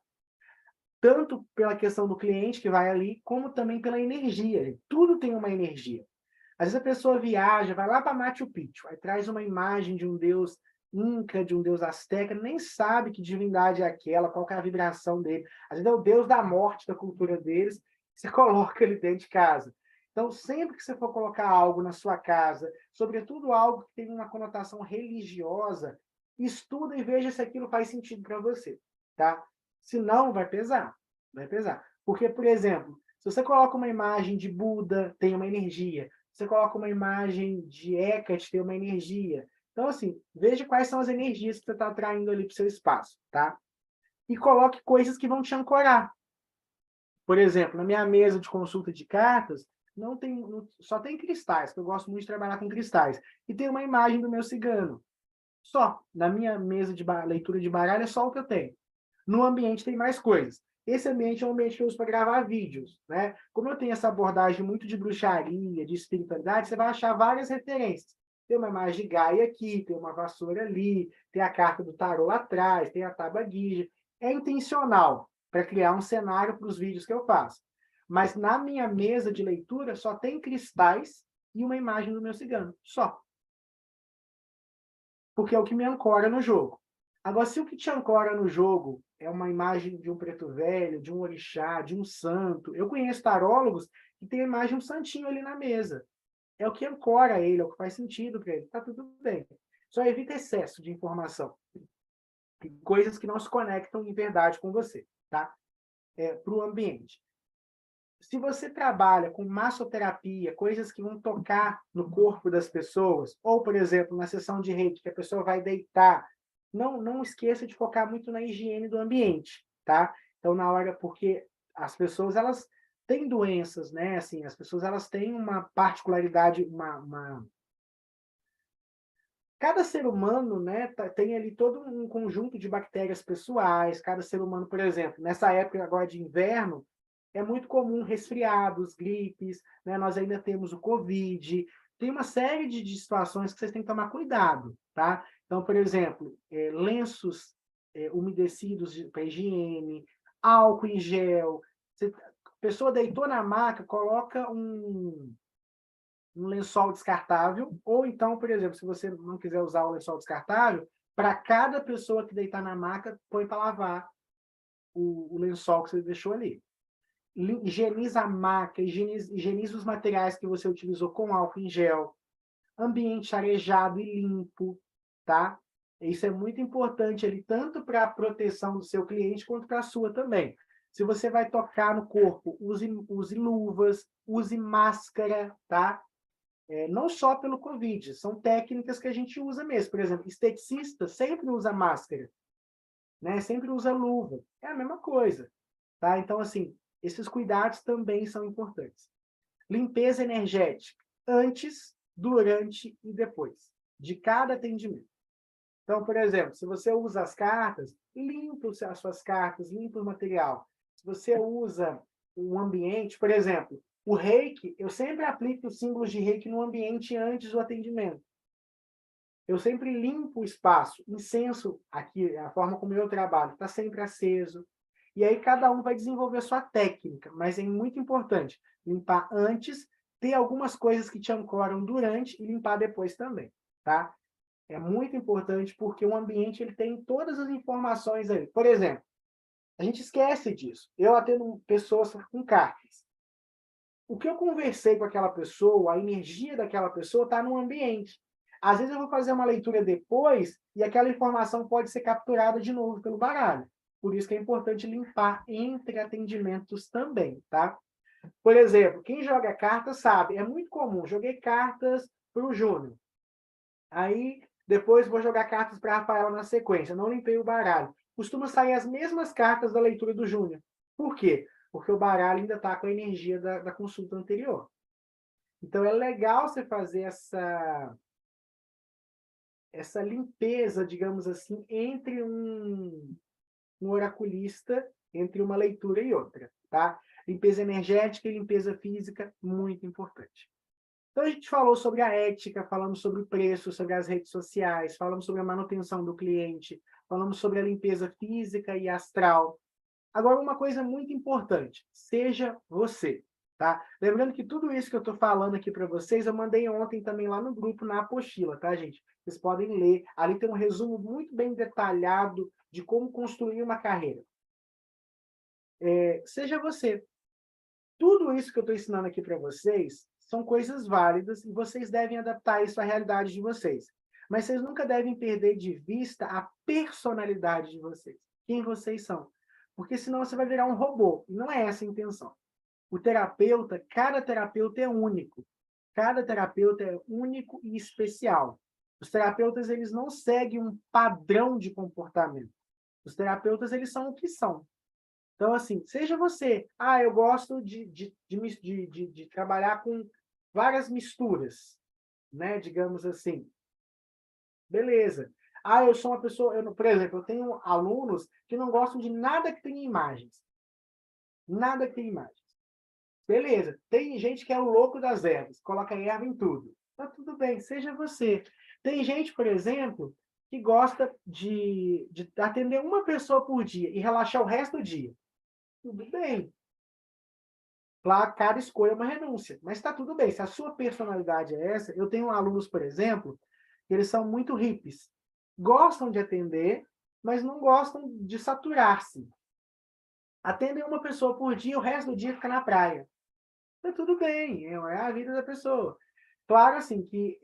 Tanto pela questão do cliente que vai ali, como também pela energia. Tudo tem uma energia. Às vezes a pessoa viaja, vai lá para Machu Picchu, aí traz uma imagem de um deus inca, de um deus asteca, nem sabe que divindade é aquela, qual que é a vibração dele. Às vezes é o deus da morte da cultura deles, você coloca ele dentro de casa. Então, sempre que você for colocar algo na sua casa, sobretudo algo que tem uma conotação religiosa, estuda e veja se aquilo faz sentido para você, tá? Se não, vai pesar, vai pesar. Porque, por exemplo, se você coloca uma imagem de Buda, tem uma energia. Você coloca uma imagem de Hecate, tem uma energia. Então, assim, veja quais são as energias que você está atraindo ali para o seu espaço, tá? E coloque coisas que vão te ancorar. Por exemplo, na minha mesa de consulta de cartas, só tem cristais, que eu gosto muito de trabalhar com cristais. E tem uma imagem do meu cigano. Só. Na minha mesa de leitura de baralho é só o que eu tenho. No ambiente tem mais coisas. Esse ambiente é um ambiente que eu uso para gravar vídeos, né? Como eu tenho essa abordagem muito de bruxaria, de espiritualidade, você vai achar várias referências. Tem uma imagem de Gaia aqui, tem uma vassoura ali, tem a carta do tarô lá atrás, tem a tábua Guija. É intencional para criar um cenário para os vídeos que eu faço. Mas na minha mesa de leitura só tem cristais e uma imagem do meu cigano. Só. Porque é o que me ancora no jogo. Agora, se o que te ancora no jogo é uma imagem de um preto velho, de um orixá, de um santo, eu conheço tarólogos que tem a imagem de um santinho ali na mesa. É o que ancora ele, é o que faz sentido para ele. Tá tudo bem. Só evita excesso de informação. E coisas que não se conectam em verdade com você, tá? Para o ambiente. Se você trabalha com massoterapia, coisas que vão tocar no corpo das pessoas, ou, por exemplo, na sessão de reiki, que a pessoa vai deitar, não esqueça de focar muito na higiene do ambiente, tá? Então, na hora, porque as pessoas, elas têm doenças, né? Assim, as pessoas, elas têm uma particularidade, cada ser humano, né, tem ali todo um conjunto de bactérias pessoais, cada ser humano, por exemplo, nessa época agora de inverno, é muito comum resfriados, gripes, né? Nós ainda temos o Covid, tem uma série de situações que vocês têm que tomar cuidado, tá? Então, por exemplo, lenços umedecidos para higiene, álcool em gel, a pessoa deitou na maca, coloca um lençol descartável, ou então, por exemplo, se você não quiser usar o lençol descartável, para cada pessoa que deitar na maca, põe para lavar o lençol que você deixou ali. Higieniza a maca, higieniza os materiais que você utilizou com álcool em gel, ambiente arejado e limpo, tá? Isso é muito importante ali, tanto para a proteção do seu cliente, quanto para a sua também. Se você vai tocar no corpo, use luvas, use máscara, tá? Não só pelo Covid, são técnicas que a gente usa mesmo. Por exemplo, esteticista sempre usa máscara, né? Sempre usa luva. É a mesma coisa, tá? Então, assim, esses cuidados também são importantes. Limpeza energética, antes, durante e depois de cada atendimento. Então, por exemplo, se você usa as cartas, limpa as suas cartas, limpa o material. Se você usa um ambiente, por exemplo, o reiki, eu sempre aplico os símbolos de reiki no ambiente antes do atendimento. Eu sempre limpo o espaço, incenso aqui, a forma como eu trabalho, está sempre aceso. E aí cada um vai desenvolver a sua técnica, mas é muito importante limpar antes, ter algumas coisas que te ancoram durante e limpar depois também, tá? É muito importante porque o ambiente ele tem todas as informações ali. Por exemplo, a gente esquece disso. Eu atendo pessoas com cartas. O que eu conversei com aquela pessoa, a energia daquela pessoa está no ambiente. Às vezes eu vou fazer uma leitura depois e aquela informação pode ser capturada de novo pelo baralho. Por isso que é importante limpar entre atendimentos também, tá? Por exemplo, quem joga cartas sabe, é muito comum, joguei cartas para o Júnior. Aí, depois vou jogar cartas para a Rafaela na sequência, não limpei o baralho. Costuma sair as mesmas cartas da leitura do Júnior. Por quê? Porque o baralho ainda está com a energia da consulta anterior. Então, é legal você fazer essa limpeza, digamos assim, entre um oraculista, entre uma leitura e outra, tá? Limpeza energética e limpeza física, muito importante. Então, a gente falou sobre a ética, falamos sobre o preço, sobre as redes sociais, falamos sobre a manutenção do cliente, falamos sobre a limpeza física e astral. Agora, uma coisa muito importante, seja você. tá? Lembrando que tudo isso que eu estou falando aqui para vocês, eu mandei ontem também lá no grupo, na apostila, tá, gente? Vocês podem ler. Ali tem um resumo muito bem detalhado de como construir uma carreira. Seja você. Tudo isso que eu estou ensinando aqui para vocês são coisas válidas e vocês devem adaptar isso à realidade de vocês. Mas vocês nunca devem perder de vista a personalidade de vocês, quem vocês são. Porque senão você vai virar um robô, e não é essa a intenção. O terapeuta, cada terapeuta é único. Cada terapeuta é único e especial. Os terapeutas, eles não seguem um padrão de comportamento. Os terapeutas, eles são o que são. Então, assim, seja você. Ah, eu gosto de trabalhar com várias misturas, né? Digamos assim. Beleza. Ah, eu sou uma pessoa... por exemplo, eu tenho alunos que não gostam de nada que tenha imagens. Nada que tenha imagens. Beleza. Tem gente que é o louco das ervas, coloca erva em tudo. Tá tudo bem, seja você. Tem gente, por exemplo, que gosta de atender uma pessoa por dia e relaxar o resto do dia. Tudo bem. Claro, cada escolha é uma renúncia, mas está tudo bem. Se a sua personalidade é essa, eu tenho alunos, por exemplo, que eles são muito hippies. Gostam de atender, mas não gostam de saturar-se. Atendem uma pessoa por dia, o resto do dia fica na praia. Tá tudo bem, é a vida da pessoa. Claro, assim, que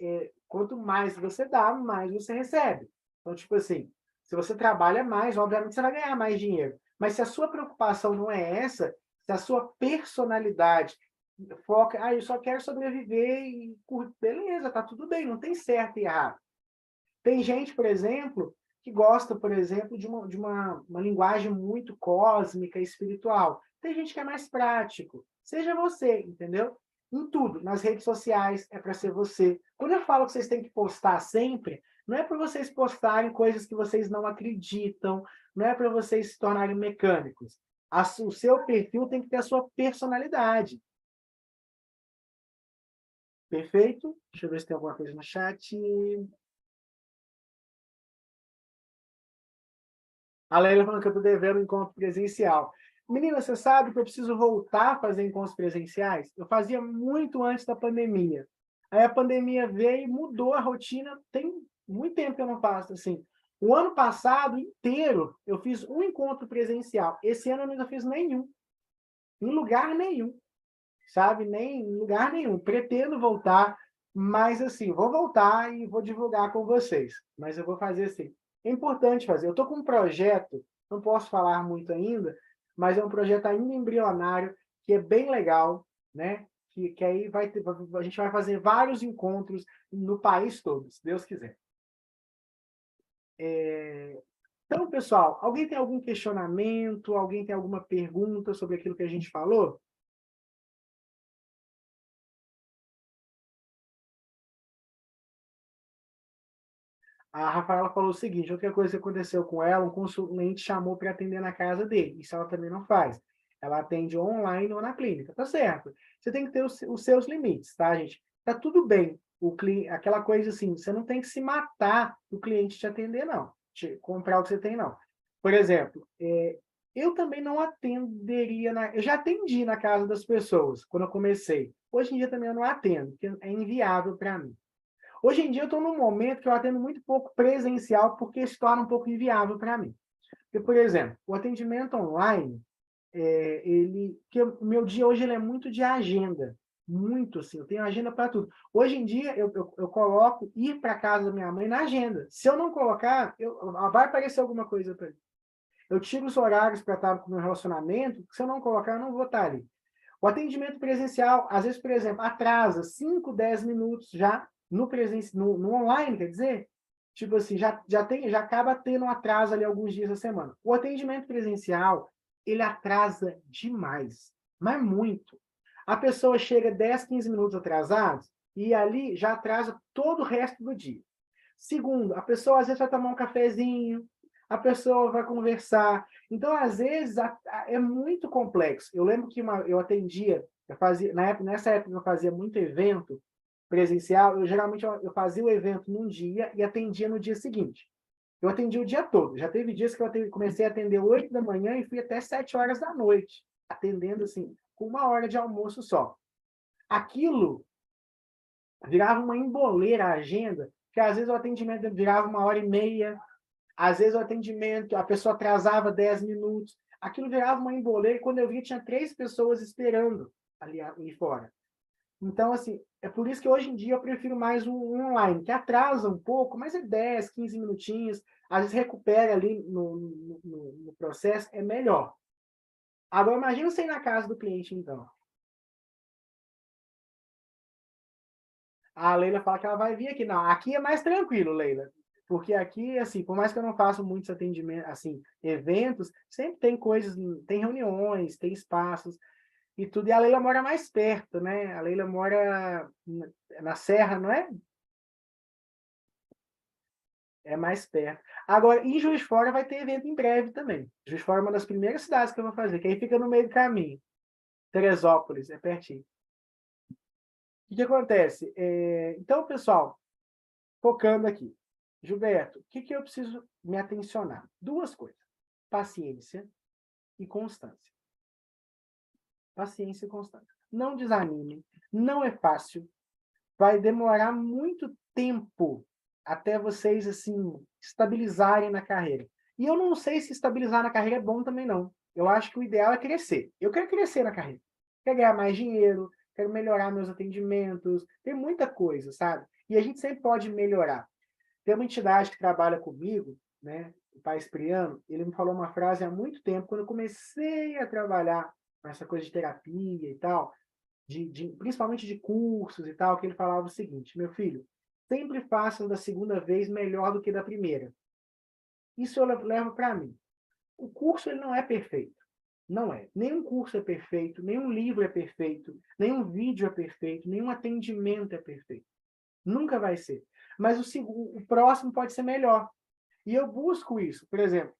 quanto mais você dá, mais você recebe. Então, tipo assim, se você trabalha mais, obviamente você vai ganhar mais dinheiro. Mas se a sua preocupação não é essa, se a sua personalidade foca, eu só quero sobreviver e beleza, tá tudo bem, não tem certo e errado. Tem gente, por exemplo, que gosta, por exemplo, de uma linguagem muito cósmica, espiritual. Tem gente que é mais prático. Seja você, entendeu? Em tudo, nas redes sociais, é para ser você. Quando eu falo que vocês têm que postar sempre, não é para vocês postarem coisas que vocês não acreditam, não é para vocês se tornarem mecânicos. O seu perfil tem que ter a sua personalidade. Perfeito? Deixa eu ver se tem alguma coisa no chat. A Leila falando que eu estou devendo um encontro presencial. Menina, você sabe que eu preciso voltar a fazer encontros presenciais? Eu fazia muito antes da pandemia. Aí a pandemia veio e mudou a rotina. Tem muito tempo que eu não faço assim. O ano passado inteiro eu fiz um encontro presencial. Esse ano eu ainda fiz nenhum. Em lugar nenhum. Sabe? Nem em lugar nenhum. Pretendo voltar, mas assim, vou voltar e vou divulgar com vocês. Mas eu vou fazer assim. É importante fazer. Eu estou com um projeto, não posso falar muito ainda, mas é um projeto ainda embrionário, que é bem legal, né? Que aí a gente vai fazer vários encontros no país todo, se Deus quiser. Então, pessoal, alguém tem algum questionamento? Alguém tem alguma pergunta sobre aquilo que a gente falou? A Rafaela falou o seguinte: outra coisa que aconteceu com ela, um consulente chamou para atender na casa dele. Isso ela também não faz. Ela atende online ou na clínica. Tá certo. Você tem que ter os seus limites, tá, gente? Tá tudo bem. Aquela coisa assim, você não tem que se matar o cliente te atender, não. Comprar o que você tem, não. Por exemplo, eu também não atenderia. Eu já atendi na casa das pessoas quando eu comecei. Hoje em dia também eu não atendo, porque é inviável para mim. Hoje em dia eu estou num momento que eu atendo muito pouco presencial, porque se torna um pouco inviável para mim. Porque, por exemplo, o atendimento online, que o meu dia hoje ele é muito de agenda, muito assim, eu tenho agenda para tudo. Hoje em dia eu coloco ir para casa da minha mãe na agenda. Se eu não colocar, vai aparecer alguma coisa para mim. Eu tiro os horários para estar com o meu relacionamento, se eu não colocar, eu não vou estar ali. O atendimento presencial, às vezes, por exemplo, atrasa 5, 10 minutos já no online, quer dizer, tipo assim, já acaba tendo um atraso ali alguns dias da semana. O atendimento presencial, ele atrasa demais, mas muito. A pessoa chega 10, 15 minutos atrasados e ali já atrasa todo o resto do dia. Segundo, a pessoa às vezes vai tomar um cafezinho, a pessoa vai conversar. Então, às vezes, é muito complexo. Eu lembro que eu atendia, nessa época eu fazia muito evento presencial, geralmente eu fazia o evento num dia e atendia no dia seguinte. Eu atendia o dia todo. Já teve dias que eu comecei a atender 8 da manhã e fui até 7 horas da noite, atendendo assim, com 1 hora de almoço só. Aquilo virava uma emboleira a agenda, que às vezes o atendimento virava 1 hora e meia, às vezes o atendimento, a pessoa atrasava 10 minutos, aquilo virava uma emboleira, e quando eu vi, tinha 3 pessoas esperando ali fora. Então, assim, é por isso que hoje em dia eu prefiro mais um online, que atrasa um pouco, mas é 10, 15 minutinhos, às vezes recupera ali no processo, é melhor. Agora, imagina você ir na casa do cliente, então. A Leila fala que ela vai vir aqui. Não, aqui é mais tranquilo, Leila. Porque aqui, assim, por mais que eu não faça muitos atendimentos, assim, eventos, sempre tem coisas, tem reuniões, tem espaços e tudo. E a Leila mora mais perto, né? A Leila mora na Serra, não é? É mais perto. Agora, em Juiz de Fora vai ter evento em breve também. Juiz de Fora é uma das primeiras cidades que eu vou fazer, que aí fica no meio do caminho. Teresópolis, é pertinho. O que acontece? Então, pessoal, focando aqui. Gilberto, o que eu preciso me atencionar? 2 coisas: paciência e constância. Paciência e constância. Não desanime, não é fácil, vai demorar muito tempo até vocês assim estabilizarem na carreira. E eu não sei se estabilizar na carreira é bom também não. Eu acho que o ideal é crescer. Eu quero crescer na carreira. Quero ganhar mais dinheiro, quero melhorar meus atendimentos, tem muita coisa, sabe? E a gente sempre pode melhorar. Tem uma entidade que trabalha comigo, né, o Pai Espriano, ele me falou uma frase há muito tempo, quando eu comecei a trabalhar com essa coisa de terapia e tal, principalmente de cursos e tal, que ele falava o seguinte: meu filho, sempre façam da segunda vez melhor do que da primeira. Isso eu levo para mim. O curso ele não é perfeito. Não é. Nenhum curso é perfeito, nenhum livro é perfeito, nenhum vídeo é perfeito, nenhum atendimento é perfeito. Nunca vai ser. Mas o próximo pode ser melhor. E eu busco isso. Por exemplo,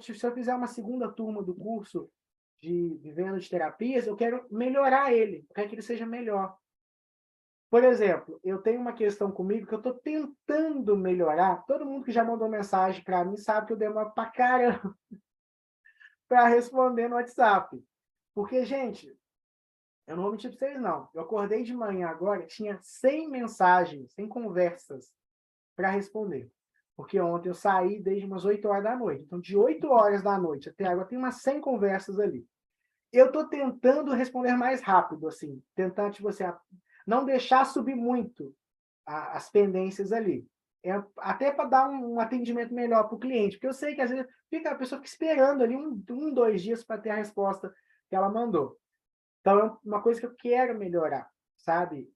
se eu fizer uma segunda turma do curso de vivendo de terapias, eu quero melhorar ele, eu quero que ele seja melhor. Por exemplo, eu tenho uma questão comigo que eu estou tentando melhorar. Todo mundo que já mandou mensagem para mim sabe que eu demoro para caramba para responder no WhatsApp. Porque, gente, eu não vou mentir para vocês, não. Eu acordei de manhã agora, tinha 100 mensagens, 100 conversas para responder. Porque ontem eu saí desde umas 8 horas da noite. Então, de 8 horas da noite até agora, tem umas 100 conversas ali. Eu estou tentando responder mais rápido, assim, tentando, tipo assim, não deixar subir muito as pendências ali. Até para dar um atendimento melhor para o cliente, porque eu sei que às vezes a pessoa fica esperando ali 2 dias para ter a resposta que ela mandou. Então, é uma coisa que eu quero melhorar, sabe?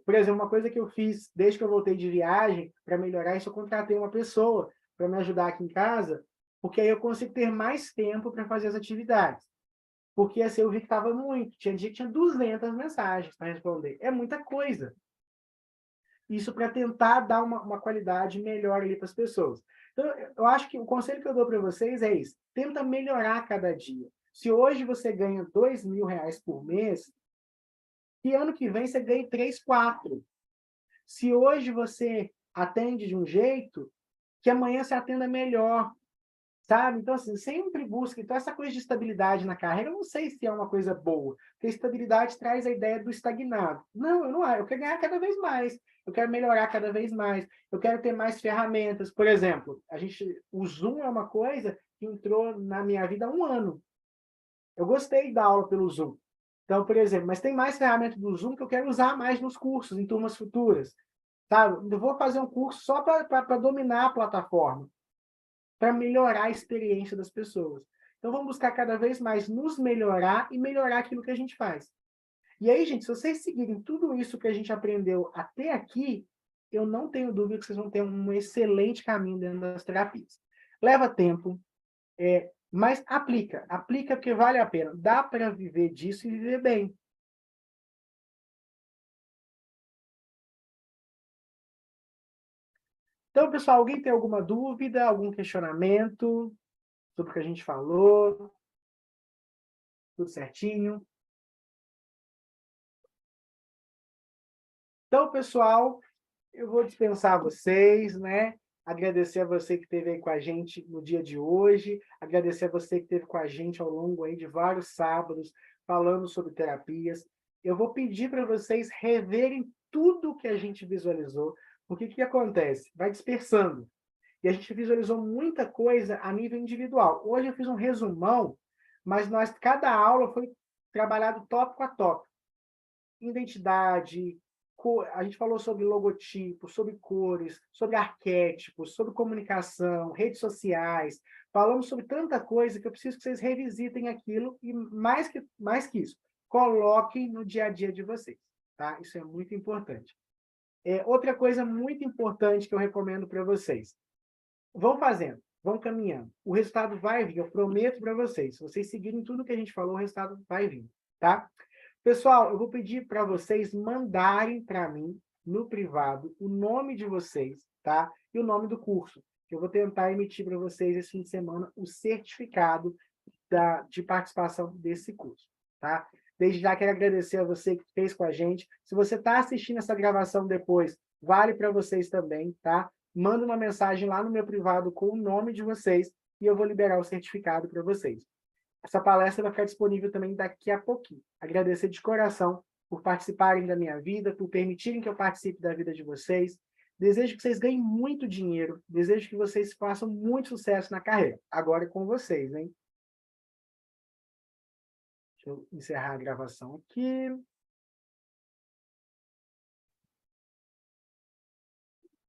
Por exemplo, uma coisa que eu fiz desde que eu voltei de viagem, para melhorar isso, eu contratei uma pessoa para me ajudar aqui em casa, porque aí eu consigo ter mais tempo para fazer as atividades. Porque assim, eu vi que estava muito. Tinha dia que tinha 200 mensagens para responder. É muita coisa. Isso para tentar dar uma qualidade melhor ali para as pessoas. Então, eu acho que o conselho que eu dou para vocês é isso. Tenta melhorar cada dia. Se hoje você ganha R$ 2.000 por mês, que ano que vem você ganhe 3, 4. Se hoje você atende de um jeito, que amanhã você atenda melhor, sabe? Então, assim, sempre busca. Então, essa coisa de estabilidade na carreira, eu não sei se é uma coisa boa, porque estabilidade traz a ideia do estagnado. Não, eu não acho. Eu quero ganhar cada vez mais, eu quero melhorar cada vez mais, eu quero ter mais ferramentas. Por exemplo, o Zoom é uma coisa que entrou na minha vida há 1 ano. Eu gostei da aula pelo Zoom. Então, por exemplo, mas tem mais ferramentas do Zoom que eu quero usar mais nos cursos, em turmas futuras. Sabe? Eu vou fazer um curso só para dominar a plataforma, para melhorar a experiência das pessoas. Então, vamos buscar cada vez mais nos melhorar e melhorar aquilo que a gente faz. E aí, gente, se vocês seguirem tudo isso que a gente aprendeu até aqui, eu não tenho dúvida que vocês vão ter um excelente caminho dentro das terapias. Leva tempo, mas aplica porque vale a pena. Dá para viver disso e viver bem. Então, pessoal, alguém tem alguma dúvida, algum questionamento sobre o que a gente falou? Tudo certinho? Então, pessoal, eu vou dispensar vocês, né? Agradecer a você que esteve aí com a gente no dia de hoje, agradecer a você que esteve com a gente ao longo aí de vários sábados, falando sobre terapias. Eu vou pedir para vocês reverem tudo que a gente visualizou, porque o que acontece? Vai dispersando. E a gente visualizou muita coisa a nível individual. Hoje eu fiz um resumão, mas cada aula foi trabalhado tópico a tópico. Identidade, a gente falou sobre logotipo, sobre cores, sobre arquétipos, sobre comunicação, redes sociais. Falamos sobre tanta coisa que eu preciso que vocês revisitem aquilo e, mais que isso, coloquem no dia a dia de vocês. Tá? Isso é muito importante. Outra coisa muito importante que eu recomendo para vocês. Vão fazendo, vão caminhando. O resultado vai vir, eu prometo para vocês. Se vocês seguirem tudo que a gente falou, o resultado vai vir, tá? Pessoal, eu vou pedir para vocês mandarem para mim, no privado, o nome de vocês, tá? E o nome do curso. Eu vou tentar emitir para vocês esse fim de semana o certificado de participação desse curso, tá? Desde já quero agradecer a você que fez com a gente. Se você está assistindo essa gravação depois, vale para vocês também, tá? Manda uma mensagem lá no meu privado com o nome de vocês e eu vou liberar o certificado para vocês. Essa palestra vai ficar disponível também daqui a pouquinho. Agradecer de coração por participarem da minha vida, por permitirem que eu participe da vida de vocês. Desejo que vocês ganhem muito dinheiro, desejo que vocês façam muito sucesso na carreira. Agora é com vocês, hein? Deixa eu encerrar a gravação aqui.